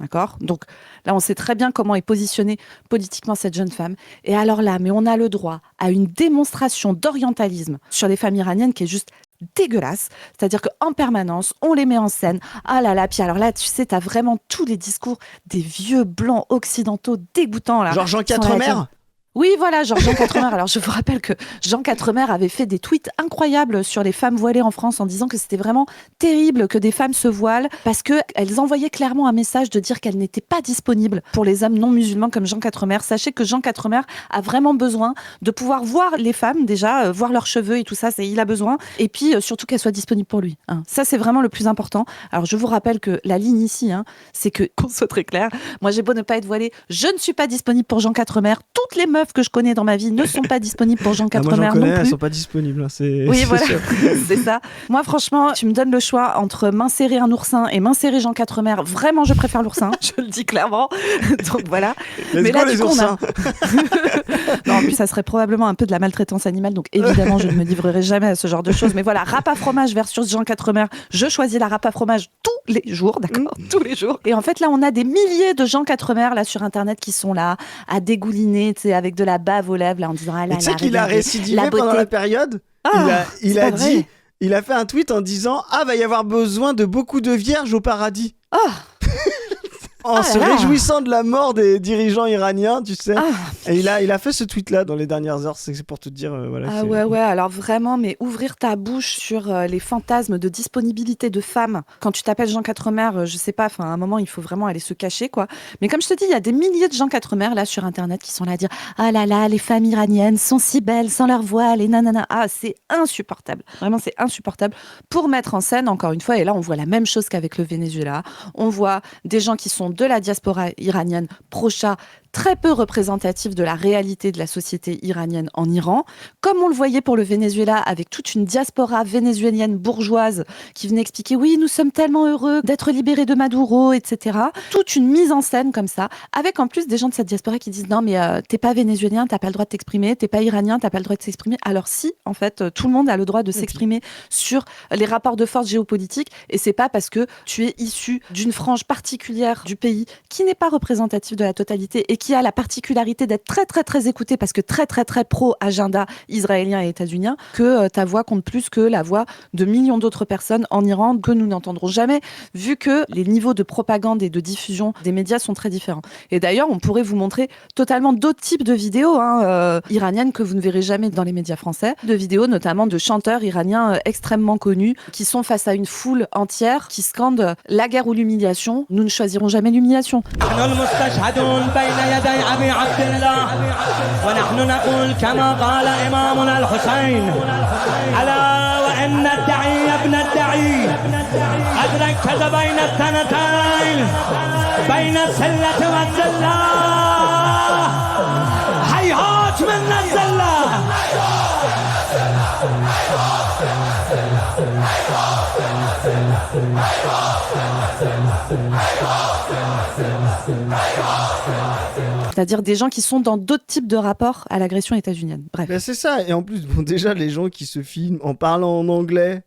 D'accord ? Donc là, on sait très bien comment est positionnée politiquement cette jeune femme. Et alors là, mais on a le droit à une démonstration d'orientalisme sur les femmes iraniennes qui est juste dégueulasse. C'est-à-dire qu'en permanence, on les met en scène. Ah là là, puis alors là, tu sais, t'as vraiment tous les discours des vieux blancs occidentaux dégoûtants. Là, Genre Jean Quatremer. Oui, voilà, genre Jean Quatremer. Alors, je vous rappelle que Jean Quatremer avait fait des tweets incroyables sur les femmes voilées en France en disant que c'était vraiment terrible que des femmes se voilent parce qu'elles envoyaient clairement un message de dire qu'elles n'étaient pas disponibles pour les hommes non musulmans comme Jean Quatremer. Sachez que Jean Quatremer a vraiment besoin de pouvoir voir les femmes, déjà, voir leurs cheveux et tout ça, il a besoin. Et puis, surtout qu'elles soient disponibles pour lui. Hein. Ça, c'est vraiment le plus important. Alors, je vous rappelle que la ligne ici, c'est que, qu'on soit très clair, moi, j'ai beau ne pas être voilée, je ne suis pas disponible pour Jean Quatremer. Toutes les meufs que je connais dans ma vie ne sont pas disponibles pour Jean Quatremer moi, j'en connais, non plus. elles sont pas disponibles. Oui, voilà, c'est ça. Moi, franchement, tu me donnes le choix entre m'insérer un oursin et m'insérer Jean Quatremer. Vraiment, je préfère l'oursin, je le dis clairement. Donc voilà. Mais là, du coup, non, en plus, ça serait probablement un peu de la maltraitance animale. Donc évidemment, je ne me livrerai jamais à ce genre de choses. Mais voilà, râpe à fromage versus Jean Quatremer. Je choisis la râpe à fromage tous les jours, d'accord ? Tous les jours. Et en fait, là, on a des milliers de Jean Quatremer là sur Internet qui sont là à dégouliner, tu sais, avec de la bave aux lèvres, là, en disant ah là, tu sais qu'il a récidivé pendant la période. Il a dit, il a fait un tweet en disant va y avoir besoin de beaucoup de vierges au paradis. En se réjouissant de la mort des dirigeants iraniens, tu sais. Et il a fait ce tweet-là dans les dernières heures, c'est pour te dire... voilà, ouais, alors vraiment, mais ouvrir ta bouche sur les fantasmes de disponibilité de femmes, quand tu t'appelles Jean Quatremer, je sais pas, à un moment, il faut vraiment aller se cacher, quoi. Mais comme je te dis, il y a des milliers de Jean Quatremer, là, sur Internet, qui sont là à dire « Ah là là, les femmes iraniennes sont si belles sans leur voile, et nanana. » Ah, c'est insupportable. Vraiment, c'est insupportable. Pour mettre en scène, encore une fois, et là, on voit la même chose qu'avec le Venezuela, on voit des gens qui sont de la diaspora iranienne pro-Shah, très peu représentatif de la réalité de la société iranienne en Iran, comme on le voyait pour le Venezuela, avec toute une diaspora vénézuélienne bourgeoise qui venait expliquer « Oui, nous sommes tellement heureux d'être libérés de Maduro, etc. » Toute une mise en scène comme ça, avec en plus des gens de cette diaspora qui disent « Non, mais t'es pas vénézuélien, t'as pas le droit de t'exprimer, t'es pas iranien, t'as pas le droit de s'exprimer. » Alors si, en fait, tout le monde a le droit de s'exprimer sur les rapports de force géopolitiques, et c'est pas parce que tu es issu d'une frange particulière du pays qui n'est pas représentative de la totalité et qui a la particularité d'être très très très écouté parce que très très très pro-agenda israélien et états-unien que ta voix compte plus que la voix de millions d'autres personnes en Iran que nous n'entendrons jamais, vu que les niveaux de propagande et de diffusion des médias sont très différents. Et d'ailleurs, on pourrait vous montrer totalement d'autres types de vidéos iraniennes que vous ne verrez jamais dans les médias français, de vidéos notamment de chanteurs iraniens extrêmement connus qui sont face à une foule entière qui scandent la guerre ou l'humiliation. Nous ne choisirons jamais l'humiliation. C'est-à-dire des gens qui sont dans d'autres types de rapports à l'agression états-unienne. Bref. Ben c'est ça, et en plus, déjà, les gens qui se filment en parlant en anglais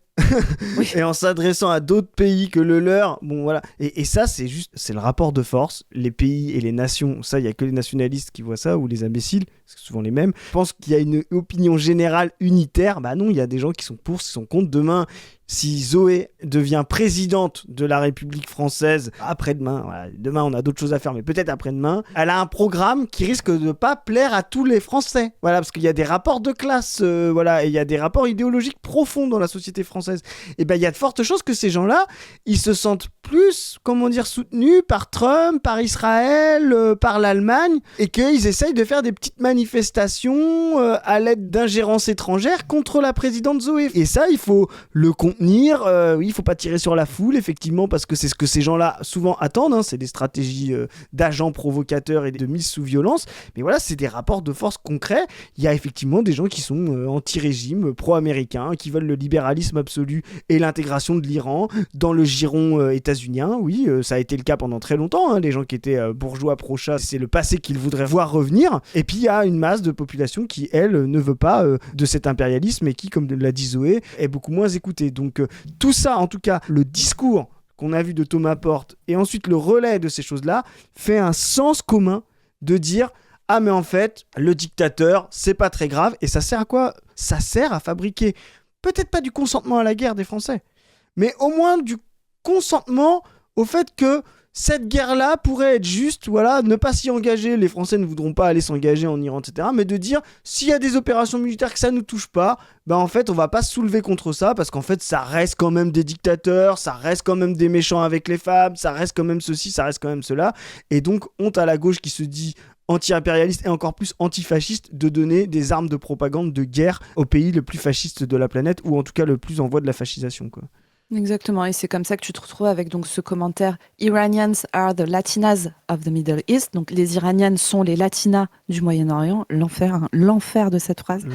oui. Et en s'adressant à d'autres pays que le leur, bon voilà. Et ça, c'est le rapport de force. Les pays et les nations, ça, il n'y a que les nationalistes qui voient ça, ou les imbéciles, c'est souvent les mêmes. Je pense qu'il y a une opinion générale unitaire. Bah non, il y a des gens qui sont pour, qui sont contre. Demain, si Zoé devient présidente de la République française, après-demain, voilà, demain on a d'autres choses à faire, mais peut-être après-demain, elle a un programme qui risque de ne pas plaire à tous les Français. Voilà, parce qu'il y a des rapports de classe, voilà, et il y a des rapports idéologiques profonds dans la société française. Et ben il y a de fortes chances que ces gens-là, ils se sentent plus, comment dire, soutenus par Trump, par Israël, par l'Allemagne, et qu'ils essayent de faire des petites manifestations à l'aide d'ingérences étrangères contre la présidente Zoé. Et ça, il faut le contenir. Oui, il faut pas tirer sur la foule, effectivement, parce que c'est ce que ces gens-là souvent attendent, hein, c'est des stratégies d'agents provocateurs et de mise sous violence, mais voilà, c'est des rapports de force concrets. Il y a effectivement des gens qui sont anti-régime, pro-américains, qui veulent le libéralisme absolu et l'intégration de l'Iran dans le giron états-unien. Oui, ça a été le cas pendant très longtemps, hein, les gens qui étaient bourgeois pro-chat, c'est le passé qu'ils voudraient voir revenir. Et puis il y a une masse de population qui, elle, ne veut pas de cet impérialisme et qui, comme l'a dit Zoé, est beaucoup moins écoutée. Donc tout ça, en tout cas, le discours qu'on a vu de Thomas Porte et ensuite le relais de ces choses-là fait un sens commun de dire « Ah mais en fait, le dictateur, c'est pas très grave. » Et ça sert à quoi ? Ça sert à fabriquer, peut-être pas du consentement à la guerre des Français, mais au moins du consentement au fait que cette guerre-là pourrait être juste, voilà, ne pas s'y engager, les Français ne voudront pas aller s'engager en Iran, etc. Mais de dire, s'il y a des opérations militaires que ça ne nous touche pas, ben en fait, on va pas se soulever contre ça, parce qu'en fait, ça reste quand même des dictateurs, ça reste quand même des méchants avec les femmes, ça reste quand même ceci, ça reste quand même cela. Et donc, honte à la gauche qui se dit anti-impérialiste et encore plus antifasciste de donner des armes de propagande de guerre au pays le plus fasciste de la planète, ou en tout cas le plus en voie de la fascisation, quoi. Exactement, et c'est comme ça que tu te retrouves avec donc ce commentaire « Iranians are the Latinas of the Middle East ». Donc les Iraniennes sont les Latinas du Moyen-Orient, l'enfer de cette phrase.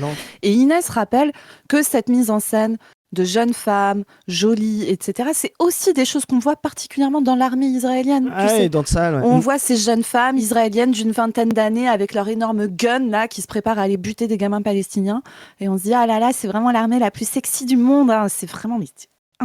Et Inès rappelle que cette mise en scène de jeunes femmes, jolies, etc., c'est aussi des choses qu'on voit particulièrement dans l'armée israélienne. Ah ouais, dans le salle, ouais. On voit ces jeunes femmes israéliennes d'une vingtaine d'années avec leur énorme gun là, qui se préparent à aller buter des gamins palestiniens. Et on se dit « Ah là là, c'est vraiment l'armée la plus sexy du monde. Hein. » C'est vraiment...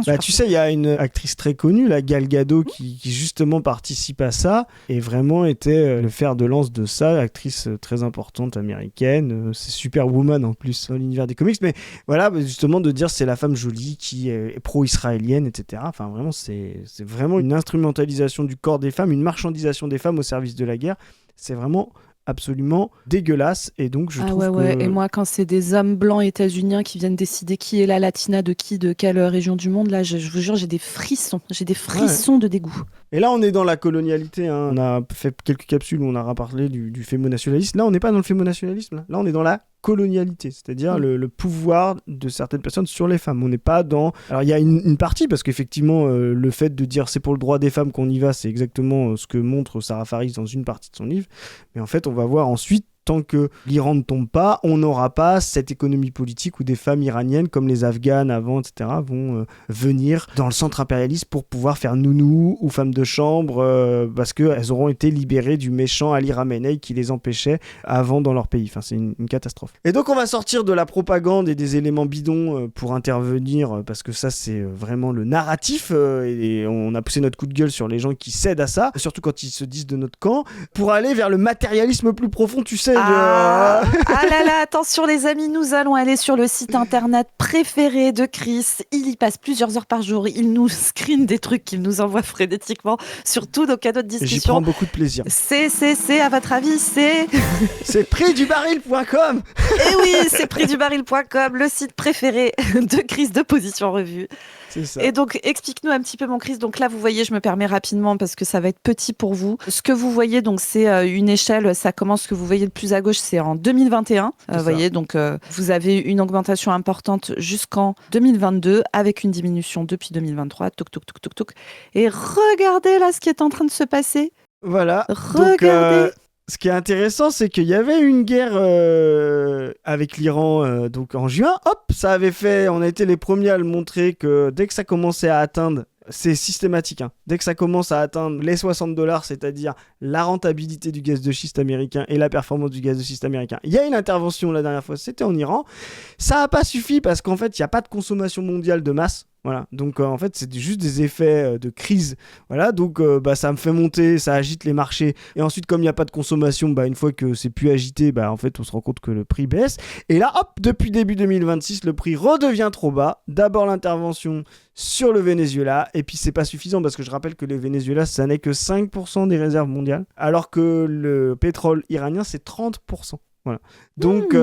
Bah, tu sais, il y a une actrice très connue, la Gal Gadot, qui justement participe à ça et vraiment était le fer de lance de ça, actrice très importante américaine, c'est Superwoman en plus dans l'univers des comics, mais voilà, justement de dire c'est la femme jolie qui est pro-israélienne, etc. Enfin vraiment, c'est vraiment une instrumentalisation du corps des femmes, une marchandisation des femmes au service de la guerre. C'est vraiment absolument dégueulasse, et donc je trouve que... Et moi, quand c'est des hommes blancs états-uniens qui viennent décider qui est la latina de quelle région du monde, là, je vous jure, j'ai des frissons de dégoût. Et là, on est dans la colonialité, hein. On a fait quelques capsules où on a parlé du fémonationalisme. Là, on n'est pas dans le fémonationalisme, là on est dans la colonialité, c'est-à-dire le pouvoir de certaines personnes sur les femmes. On n'est pas dans... Alors il y a une partie, parce qu'effectivement, le fait de dire c'est pour le droit des femmes qu'on y va, c'est exactement ce que montre Sarah Faris dans une partie de son livre. Mais en fait, on va voir ensuite, tant que l'Iran ne tombe pas, on n'aura pas cette économie politique où des femmes iraniennes, comme les Afghanes avant, etc., vont venir dans le centre impérialiste pour pouvoir faire nounou ou femme de chambre, parce qu'elles auront été libérées du méchant Ali Khamenei qui les empêchait avant dans leur pays. Enfin, c'est une catastrophe. Et donc, on va sortir de la propagande et des éléments bidons pour intervenir, parce que ça, c'est vraiment le narratif, et on a poussé notre coup de gueule sur les gens qui cèdent à ça, surtout quand ils se disent de notre camp, pour aller vers le matérialisme plus profond, tu sais. Ah là là, attention les amis, nous allons aller sur le site internet préféré de Chris. Il y passe plusieurs heures par jour. Il nous screen des trucs qu'il nous envoie frénétiquement sur tous nos canaux de discussion. J'y prends beaucoup de plaisir. C'est, à votre avis, c'est... C'est prixdubaril.com. Eh oui, c'est prixdubaril.com, le site préféré de Chris de Position Revue. C'est ça. Et donc, explique-nous un petit peu, mon Chris. Donc là, vous voyez, je me permets rapidement parce que ça va être petit pour vous. Ce que vous voyez, donc, c'est une échelle. Ça commence, ce que vous voyez le plus à gauche, c'est en 2021. Vous voyez, donc, vous avez une augmentation importante jusqu'en 2022 avec une diminution depuis 2023. Toc, toc, toc, toc, toc. Et regardez là ce qui est en train de se passer. Voilà. Regardez. Donc, ce qui est intéressant, c'est qu'il y avait une guerre avec l'Iran donc en juin. Hop, ça avait fait... On a été les premiers à le montrer que dès que ça commençait à atteindre... C'est systématique, hein. Dès que ça commence à atteindre les $60, c'est-à-dire la rentabilité du gaz de schiste américain et la performance du gaz de schiste américain. Il y a une intervention la dernière fois, c'était en Iran. Ça n'a pas suffi parce qu'en fait, il n'y a pas de consommation mondiale de masse. Voilà, donc en fait c'est juste des effets de crise, voilà, donc ça me fait monter, ça agite les marchés, et ensuite comme il n'y a pas de consommation, une fois que c'est plus agité, en fait on se rend compte que le prix baisse, et là hop, depuis début 2026 le prix redevient trop bas, d'abord l'intervention sur le Venezuela, et puis c'est pas suffisant parce que je rappelle que le Venezuela ça n'est que 5% des réserves mondiales, alors que le pétrole iranien c'est 30%. Voilà. Donc,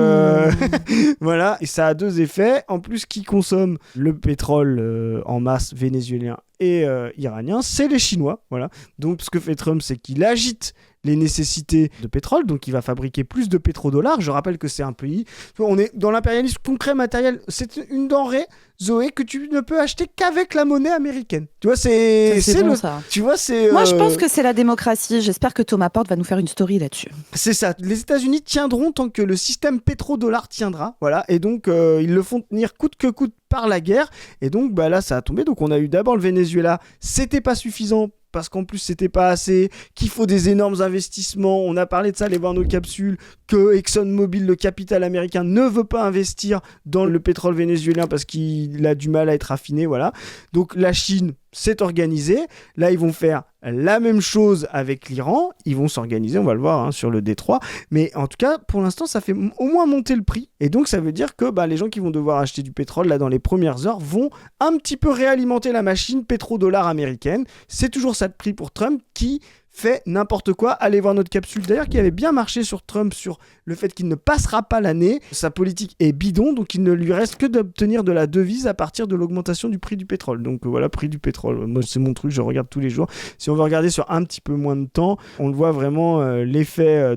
voilà, et ça a deux effets. En plus, qui consomme le pétrole en masse vénézuélien et iranien, c'est les Chinois. Voilà. Donc, ce que fait Trump, c'est qu'il agite les nécessités de pétrole, donc il va fabriquer plus de pétrodollars. Je rappelle que c'est un pays, on est dans l'impérialisme concret matériel, c'est une denrée, Zoé, que tu ne peux acheter qu'avec la monnaie américaine. Tu vois, c'est bon, le... ça. Tu vois, c'est... Moi, je pense que c'est la démocratie. J'espère que Thomas Porte va nous faire une story là-dessus. C'est ça. Les États-Unis tiendront tant que le système pétrodollar tiendra. Voilà. Et donc, ils le font tenir coûte que coûte par la guerre. Et donc, là, ça a tombé. Donc, on a eu d'abord le Venezuela. C'était pas suffisant parce qu'en plus c'était pas assez, qu'il faut des énormes investissements. On a parlé de ça, allez voir nos capsules, que ExxonMobil, le capital américain, ne veut pas investir dans le pétrole vénézuélien parce qu'il a du mal à être raffiné, voilà. Donc la Chine s'est organisée, là ils vont faire la même chose avec l'Iran, ils vont s'organiser, on va le voir sur le Détroit, mais en tout cas pour l'instant ça fait au moins monter le prix, et donc ça veut dire que les gens qui vont devoir acheter du pétrole là dans les premières heures vont un petit peu réalimenter la machine pétrodollar américaine. C'est toujours ça de prix pour Trump qui fait n'importe quoi. Allez voir notre capsule d'ailleurs qui avait bien marché sur Trump, sur le fait qu'il ne passera pas l'année. Sa politique est bidon, donc il ne lui reste que d'obtenir de la devise à partir de l'augmentation du prix du pétrole. Donc voilà, prix du pétrole. Moi c'est mon truc, je regarde tous les jours. Si on veut regarder sur un petit peu moins de temps, on le voit vraiment l'effet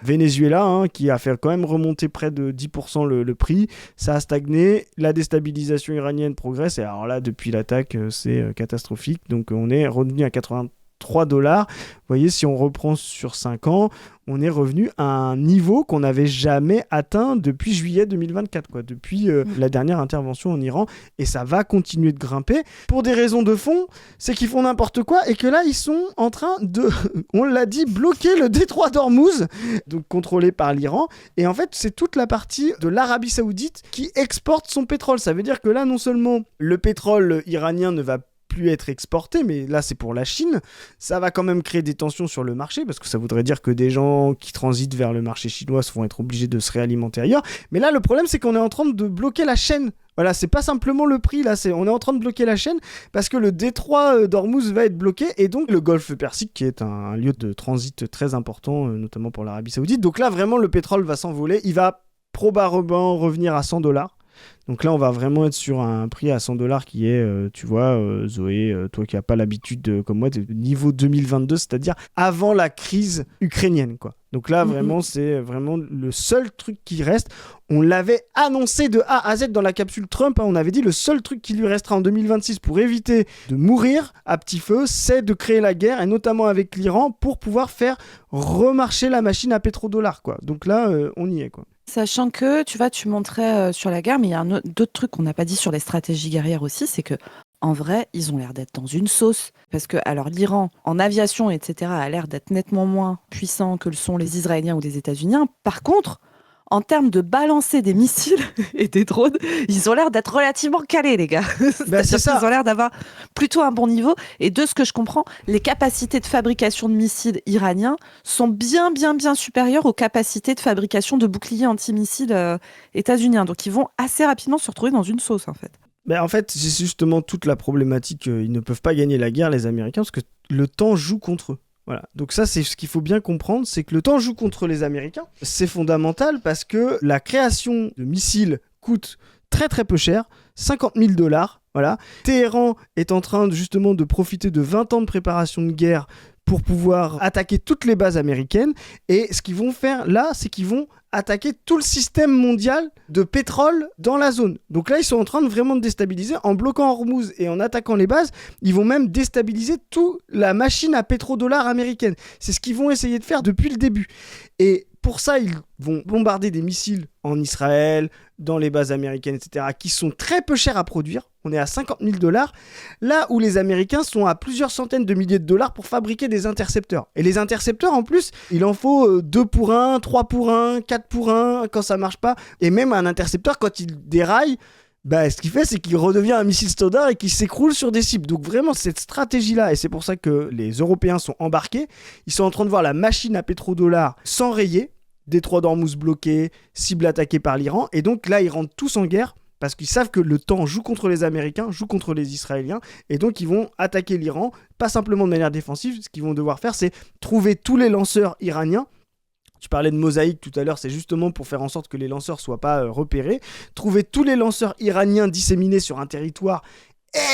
Venezuela qui a fait quand même remonter près de 10% le prix. Ça a stagné, la déstabilisation iranienne progresse, et alors là depuis l'attaque c'est catastrophique. Donc on est revenu à 83$. Vous voyez, si on reprend sur 5 ans, on est revenu à un niveau qu'on n'avait jamais atteint depuis juillet 2024, quoi, depuis la dernière intervention en Iran, et ça va continuer de grimper pour des raisons de fond, c'est qu'ils font n'importe quoi et que là ils sont en train de, on l'a dit, bloquer le détroit d'Ormuz, donc contrôlé par l'Iran, et en fait c'est toute la partie de l'Arabie Saoudite qui exporte son pétrole. Ça veut dire que là non seulement le pétrole iranien ne va plus être exporté, mais là c'est pour la Chine, ça va quand même créer des tensions sur le marché, parce que ça voudrait dire que des gens qui transitent vers le marché chinois vont être obligés de se réalimenter ailleurs. Mais là le problème c'est qu'on est en train de bloquer la chaîne. Voilà, c'est pas simplement le prix, là, on est en train de bloquer la chaîne parce que le détroit d'Ormuz va être bloqué, et donc le golfe Persique qui est un lieu de transit très important, notamment pour l'Arabie Saoudite. Donc là vraiment le pétrole va s'envoler, il va probablement revenir à $100. Donc là, on va vraiment être sur un prix à $100 qui est, tu vois, Zoé, toi qui n'as pas l'habitude, comme moi, de niveau 2022, c'est-à-dire avant la crise ukrainienne, quoi. Donc là, vraiment, c'est vraiment le seul truc qui reste. On l'avait annoncé de A à Z dans la capsule Trump. On avait dit le seul truc qui lui restera en 2026 pour éviter de mourir à petit feu, c'est de créer la guerre, et notamment avec l'Iran, pour pouvoir faire remarcher la machine à pétrodollars, quoi. Donc là, on y est, quoi. Sachant que, tu vois, tu montrais sur la guerre, mais il y a d'autres trucs qu'on n'a pas dit sur les stratégies guerrières aussi, c'est que en vrai, ils ont l'air d'être dans une sauce. Parce que, alors, l'Iran, en aviation, etc., a l'air d'être nettement moins puissant que le sont les Israéliens ou les États-Unis. Par contre, en termes de balancer des missiles et des drones, ils ont l'air d'être relativement calés, les gars. C'est ça. Ils ont l'air d'avoir plutôt un bon niveau. Et de ce que je comprends, les capacités de fabrication de missiles iraniens sont bien supérieures aux capacités de fabrication de boucliers antimissiles états-uniens. Donc, ils vont assez rapidement se retrouver dans une sauce, en fait. En fait, c'est justement toute la problématique. Ils ne peuvent pas gagner la guerre, les Américains, parce que le temps joue contre eux. Voilà. Donc ça, c'est ce qu'il faut bien comprendre, c'est que le temps joue contre les Américains. C'est fondamental parce que la création de missiles coûte très très peu cher, $50,000. Voilà. Téhéran est en train justement de profiter de 20 ans de préparation de guerre pour pouvoir attaquer toutes les bases américaines. Et ce qu'ils vont faire là, c'est qu'ils vont attaquer tout le système mondial de pétrole dans la zone. Donc là, ils sont en train de vraiment déstabiliser. En bloquant Hormuz et en attaquant les bases, ils vont même déstabiliser toute la machine à pétrodollars américaine. C'est ce qu'ils vont essayer de faire depuis le début. Et pour ça, ils vont bombarder des missiles en Israël, dans les bases américaines, etc., qui sont très peu chers à produire. On est à $50,000, là où les Américains sont à plusieurs centaines de milliers de dollars pour fabriquer des intercepteurs. Et les intercepteurs, en plus, il en faut 2 pour 1, 3 pour 1, 4 pour 1, quand ça marche pas. Et même un intercepteur, quand il déraille, ce qu'il fait, c'est qu'il redevient un missile standard et qu'il s'écroule sur des cibles. Donc vraiment, cette stratégie-là, et c'est pour ça que les Européens sont embarqués, ils sont en train de voir la machine à pétrodollars s'enrayer, détroit d'Ormuz bloqué, cible attaquée par l'Iran, et donc là, ils rentrent tous en guerre, parce qu'ils savent que le temps joue contre les Américains, joue contre les Israéliens, et donc ils vont attaquer l'Iran, pas simplement de manière défensive. Ce qu'ils vont devoir faire, c'est trouver tous les lanceurs iraniens. Tu parlais de mosaïque tout à l'heure, c'est justement pour faire en sorte que les lanceurs soient pas repérés. Trouver tous les lanceurs iraniens disséminés sur un territoire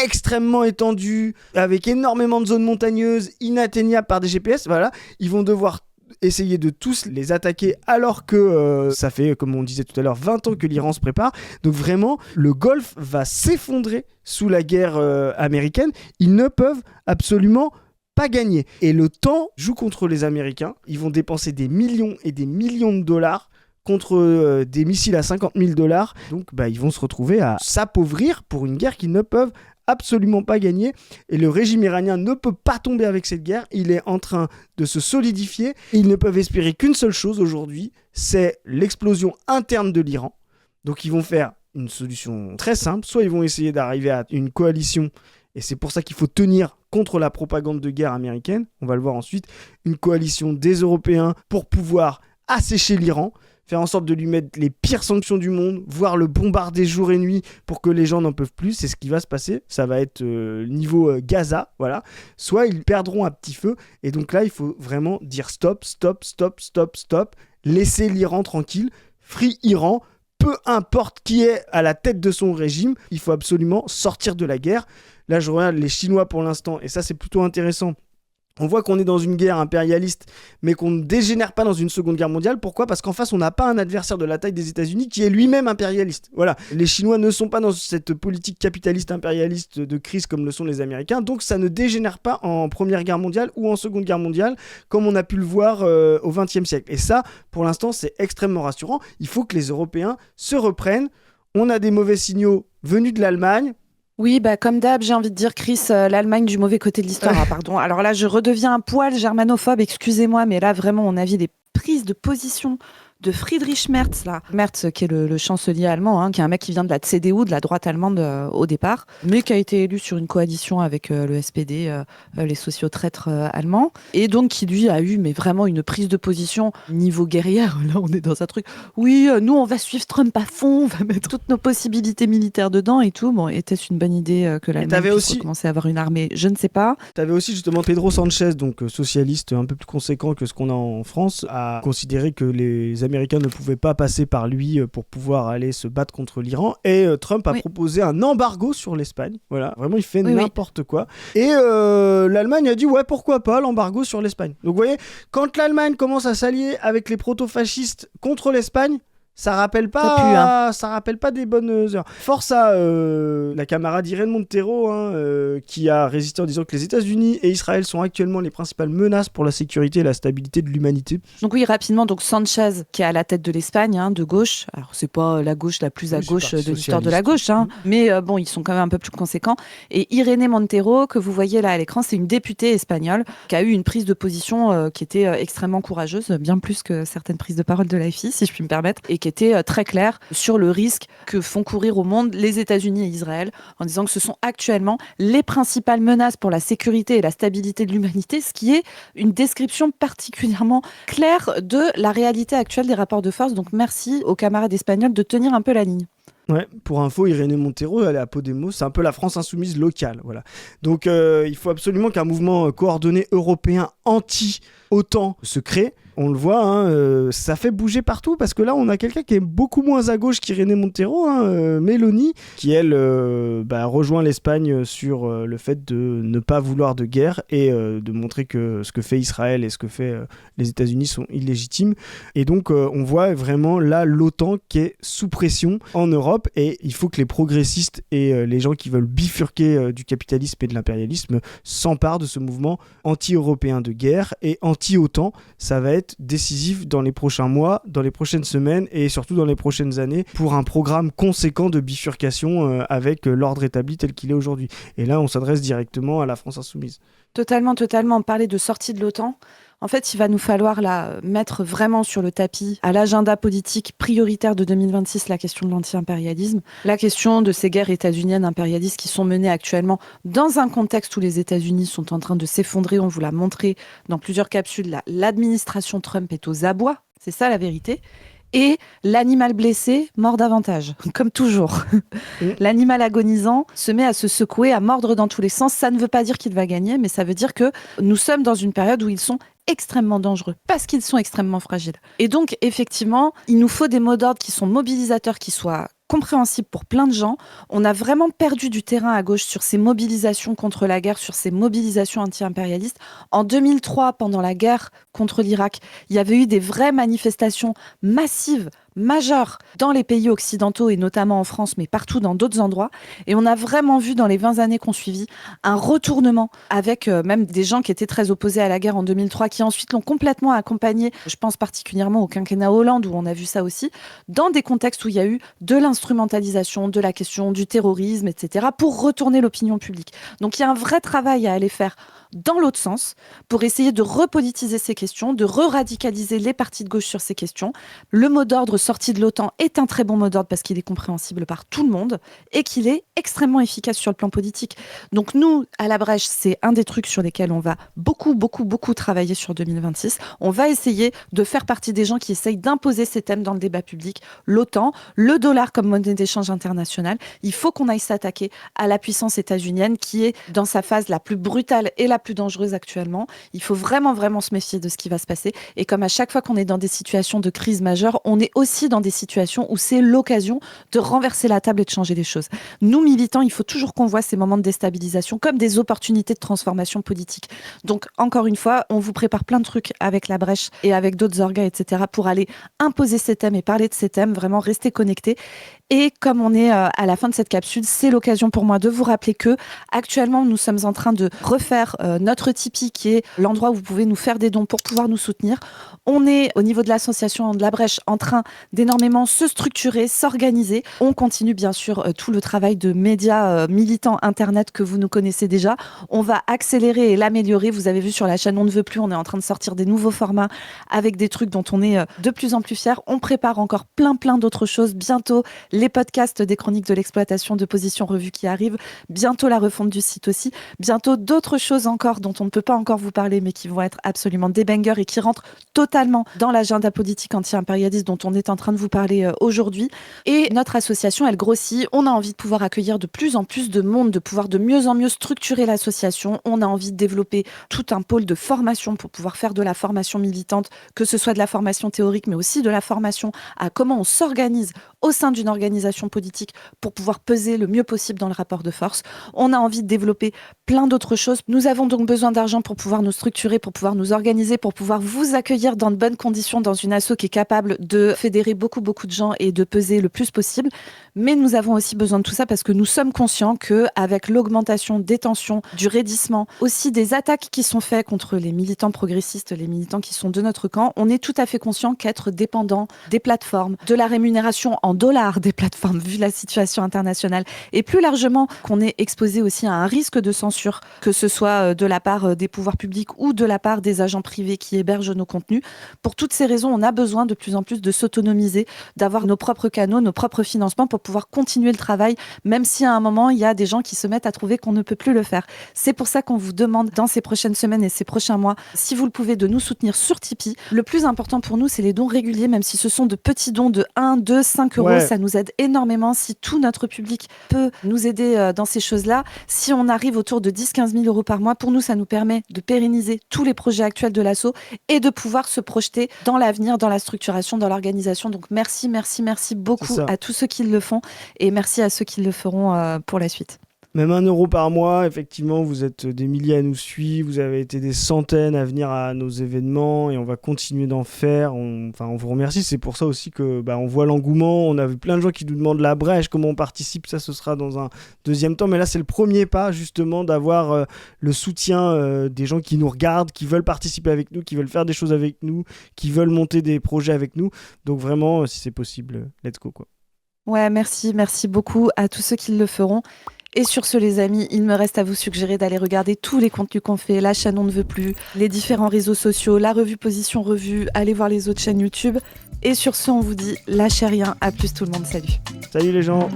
extrêmement étendu, avec énormément de zones montagneuses, inatteignables par des GPS. Voilà, ils vont devoir essayer de tous les attaquer alors que ça fait, comme on disait tout à l'heure, 20 ans que l'Iran se prépare. Donc vraiment, le Golfe va s'effondrer sous la guerre américaine. Ils ne peuvent absolument pas gagner. Et le temps joue contre les Américains. Ils vont dépenser des millions et des millions de dollars contre des missiles à $50,000. Donc ils vont se retrouver à s'appauvrir pour une guerre qu'ils ne peuvent absolument pas gagner, et le régime iranien ne peut pas tomber avec cette guerre. Il est en train de se solidifier. Ils ne peuvent espérer qu'une seule chose aujourd'hui, c'est l'explosion interne de l'Iran. Donc ils vont faire une solution très simple, soit ils vont essayer d'arriver à une coalition, et c'est pour ça qu'il faut tenir contre la propagande de guerre américaine, on va le voir ensuite, une coalition des Européens pour pouvoir assécher l'Iran, faire en sorte de lui mettre les pires sanctions du monde, voire le bombarder jour et nuit pour que les gens n'en peuvent plus. C'est ce qui va se passer. Ça va être niveau Gaza, voilà. Soit ils perdront à petit feu, et donc là, il faut vraiment dire stop, stop, stop, stop, stop. Laissez l'Iran tranquille. Free Iran. Peu importe qui est à la tête de son régime, il faut absolument sortir de la guerre. Là, je regarde les Chinois pour l'instant, et ça, c'est plutôt intéressant. On voit qu'on est dans une guerre impérialiste, mais qu'on ne dégénère pas dans une seconde guerre mondiale. Pourquoi ? Parce qu'en face, on n'a pas un adversaire de la taille des États-Unis qui est lui-même impérialiste. Voilà. Les Chinois ne sont pas dans cette politique capitaliste impérialiste de crise comme le sont les Américains. Donc ça ne dégénère pas en Première Guerre mondiale ou en Seconde Guerre mondiale, comme on a pu le voir au XXe siècle. Et ça, pour l'instant, c'est extrêmement rassurant. Il faut que les Européens se reprennent. On a des mauvais signaux venus de l'Allemagne. Oui, comme d'hab, j'ai envie de dire, Chris, l'Allemagne du mauvais côté de l'histoire. Ah, pardon. Alors là, je redeviens un poil germanophobe, excusez-moi, mais là, vraiment, on a vu des prises de position de Friedrich Merz, là. Merz, qui est le chancelier allemand, qui est un mec qui vient de la CDU, de la droite allemande au départ, mais qui a été élu sur une coalition avec le SPD, les sociotraîtres allemands, et donc qui, lui, a eu vraiment une prise de position niveau guerrière. Là, on est dans un truc, oui, nous, on va suivre Trump à fond, on va mettre toutes nos possibilités militaires dedans et tout. Bon, était-ce une bonne idée que l'Allemagne puisse recommencer à avoir une armée ? Je ne sais pas. T'avais aussi justement Pedro Sanchez, donc socialiste un peu plus conséquent que ce qu'on a en France, a considéré que les Américains ne pouvaient pas passer par lui pour pouvoir aller se battre contre l'Iran. Et Trump a proposé un embargo sur l'Espagne. Voilà, vraiment, il fait n'importe quoi. Et l'Allemagne a dit, ouais, pourquoi pas l'embargo sur l'Espagne. Donc, vous voyez, quand l'Allemagne commence à s'allier avec les proto-fascistes contre l'Espagne, ça rappelle pas des bonnes heures. Force à la camarade Irene Montero, qui a résisté en disant que les États-Unis et Israël sont actuellement les principales menaces pour la sécurité et la stabilité de l'humanité. Donc oui, rapidement, donc Sanchez, qui est à la tête de l'Espagne, de gauche. Alors c'est pas la gauche la plus à gauche de l'histoire de la gauche, mais bon, ils sont quand même un peu plus conséquents. Et Irene Montero, que vous voyez là à l'écran, c'est une députée espagnole qui a eu une prise de position qui était extrêmement courageuse, bien plus que certaines prises de parole de l'AFI, si je puis me permettre, et qui était très claire sur le risque que font courir au monde les États-Unis et Israël, en disant que ce sont actuellement les principales menaces pour la sécurité et la stabilité de l'humanité, ce qui est une description particulièrement claire de la réalité actuelle des rapports de force. Donc merci aux camarades espagnols de tenir un peu la ligne. Ouais, pour info, Irene Montero, elle est à Podemos, c'est un peu la France insoumise locale, voilà. Donc il faut absolument qu'un mouvement coordonné européen anti-OTAN se crée. On le voit, ça fait bouger partout parce que là, on a quelqu'un qui est beaucoup moins à gauche qu'Irene Montero, Meloni, qui elle rejoint l'Espagne sur le fait de ne pas vouloir de guerre et de montrer que ce que fait Israël et ce que fait les États-Unis sont illégitimes. Et donc, on voit vraiment là l'OTAN qui est sous pression en Europe et il faut que les progressistes et les gens qui veulent bifurquer du capitalisme et de l'impérialisme s'emparent de ce mouvement anti-européen de guerre et anti-OTAN. Ça va être décisif dans les prochains mois, dans les prochaines semaines et surtout dans les prochaines années pour un programme conséquent de bifurcation avec l'ordre établi tel qu'il est aujourd'hui. Et là, on s'adresse directement à la France insoumise. Totalement. Parler de sortie de l'OTAN, en fait, il va nous falloir mettre vraiment sur le tapis à l'agenda politique prioritaire de 2026 la question de l'anti-impérialisme, la question de ces guerres états-uniennes impérialistes qui sont menées actuellement dans un contexte où les États-Unis sont en train de s'effondrer. On vous l'a montré dans plusieurs capsules, l'administration Trump est aux abois, c'est ça la vérité. Et l'animal blessé mord davantage, comme toujours. L'animal agonisant se met à se secouer, à mordre dans tous les sens. Ça ne veut pas dire qu'il va gagner, mais ça veut dire que nous sommes dans une période où ils sont extrêmement dangereux, parce qu'ils sont extrêmement fragiles. Et donc, effectivement, il nous faut des mots d'ordre qui sont mobilisateurs, qui soient compréhensible pour plein de gens. On a vraiment perdu du terrain à gauche sur ces mobilisations contre la guerre, sur ces mobilisations anti-impérialistes. En 2003, pendant la guerre contre l'Irak, il y avait eu des vraies manifestations massives, majeures, dans les pays occidentaux et notamment en France, mais partout dans d'autres endroits. Et on a vraiment vu dans les 20 années qu'on suivit un retournement avec même des gens qui étaient très opposés à la guerre en 2003, qui ensuite l'ont complètement accompagné. Je pense particulièrement au quinquennat Hollande, où on a vu ça aussi, dans des contextes où il y a eu de l'instrumentalisation de la question du terrorisme, etc., pour retourner l'opinion publique. Donc il y a un vrai travail à aller faire dans l'autre sens pour essayer de repolitiser ces questions, de re-radicaliser les partis de gauche sur ces questions. Le mot d'ordre sorti de l'OTAN est un très bon mot d'ordre parce qu'il est compréhensible par tout le monde et qu'il est extrêmement efficace sur le plan politique. Donc nous, à la Brèche, c'est un des trucs sur lesquels on va beaucoup travailler sur 2026. On va essayer de faire partie des gens qui essayent d'imposer ces thèmes dans le débat public. L'OTAN, le dollar comme monnaie d'échange internationale. Il faut qu'on aille s'attaquer à la puissance états-unienne qui est dans sa phase la plus brutale et la plus dangereuse actuellement. Il faut vraiment se méfier de ce qui va se passer. Et comme à chaque fois qu'on est dans des situations de crise majeure, on est aussi dans des situations où c'est l'occasion de renverser la table et de changer les choses. Nous, militants, il faut toujours qu'on voit ces moments de déstabilisation comme des opportunités de transformation politique. Donc, encore une fois, on vous prépare plein de trucs avec la Brèche et avec d'autres orgas, etc., pour aller imposer ces thèmes et parler de ces thèmes, vraiment rester connectés. Et comme on est à la fin de cette capsule, c'est l'occasion pour moi de vous rappeler que actuellement, nous sommes en train de refaire notre Tipeee, qui est l'endroit où vous pouvez nous faire des dons pour pouvoir nous soutenir. On est, au niveau de l'association de la Brèche, en train d'énormément se structurer, s'organiser. On continue, bien sûr, tout le travail de médias militants Internet que vous nous connaissez déjà. On va accélérer et l'améliorer. Vous avez vu sur la chaîne On ne veut plus, on est en train de sortir des nouveaux formats avec des trucs dont on est de plus en plus fiers. On prépare encore plein d'autres choses. Bientôt, les podcasts des chroniques de l'exploitation de Position Revue qui arrivent. Bientôt, la refonte du site aussi. Bientôt, d'autres choses encore encore, dont on ne peut pas encore vous parler, mais qui vont être absolument des bangers et qui rentrent totalement dans l'agenda politique anti-impérialiste dont on est en train de vous parler aujourd'hui. Et notre association, elle grossit. On a envie de pouvoir accueillir de plus en plus de monde, de pouvoir de mieux en mieux structurer l'association. On a envie de développer tout un pôle de formation pour pouvoir faire de la formation militante, que ce soit de la formation théorique, mais aussi de la formation à comment on s'organise au sein d'une organisation politique pour pouvoir peser le mieux possible dans le rapport de force. On a envie de développer plein d'autres choses. Nous avons donc besoin d'argent pour pouvoir nous structurer, pour pouvoir nous organiser, pour pouvoir vous accueillir dans de bonnes conditions dans une asso qui est capable de fédérer beaucoup de gens et de peser le plus possible. Mais nous avons aussi besoin de tout ça parce que nous sommes conscients qu'avec l'augmentation des tensions, du raidissement, aussi des attaques qui sont faites contre les militants progressistes, les militants qui sont de notre camp, on est tout à fait conscient qu'être dépendant des plateformes, de la rémunération en dollars des plateformes, vu la situation internationale, et plus largement qu'on est exposé aussi à un risque de censure, que ce soit de la part des pouvoirs publics ou de la part des agents privés qui hébergent nos contenus. Pour toutes ces raisons, on a besoin de plus en plus de s'autonomiser, d'avoir nos propres canaux, nos propres financements pour pouvoir continuer le travail, même si à un moment, il y a des gens qui se mettent à trouver qu'on ne peut plus le faire. C'est pour ça qu'on vous demande dans ces prochaines semaines et ces prochains mois, si vous le pouvez, de nous soutenir sur Tipeee. Le plus important pour nous, c'est les dons réguliers, même si ce sont de petits dons de 1, 2, 5 euros. Ouais. Ça nous aide énormément. Si tout notre public peut nous aider dans ces choses-là, si on arrive autour de 10-15 000 euros par mois, pour nous, ça nous permet de pérenniser tous les projets actuels de l'asso et de pouvoir se projeter dans l'avenir, dans la structuration, dans l'organisation. Donc merci beaucoup à tous ceux qui le font et merci à ceux qui le feront pour la suite. Même 1 euro par mois, effectivement, vous êtes des milliers à nous suivre, vous avez été des centaines à venir à nos événements et on va continuer d'en faire. On vous remercie, c'est pour ça aussi que on voit l'engouement. On a vu plein de gens qui nous demandent la brèche, comment on participe, ça ce sera dans un deuxième temps. Mais là, c'est le premier pas justement d'avoir le soutien des gens qui nous regardent, qui veulent participer avec nous, qui veulent faire des choses avec nous, qui veulent monter des projets avec nous. Donc vraiment, si c'est possible, let's go quoi. Ouais, merci beaucoup à tous ceux qui le feront. Et sur ce, les amis, il me reste à vous suggérer d'aller regarder tous les contenus qu'on fait, la chaîne On ne veut plus, les différents réseaux sociaux, la revue Position Revue, allez voir les autres chaînes YouTube. Et sur ce, on vous dit lâchez rien. À plus tout le monde, salut. Salut les gens.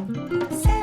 Salut.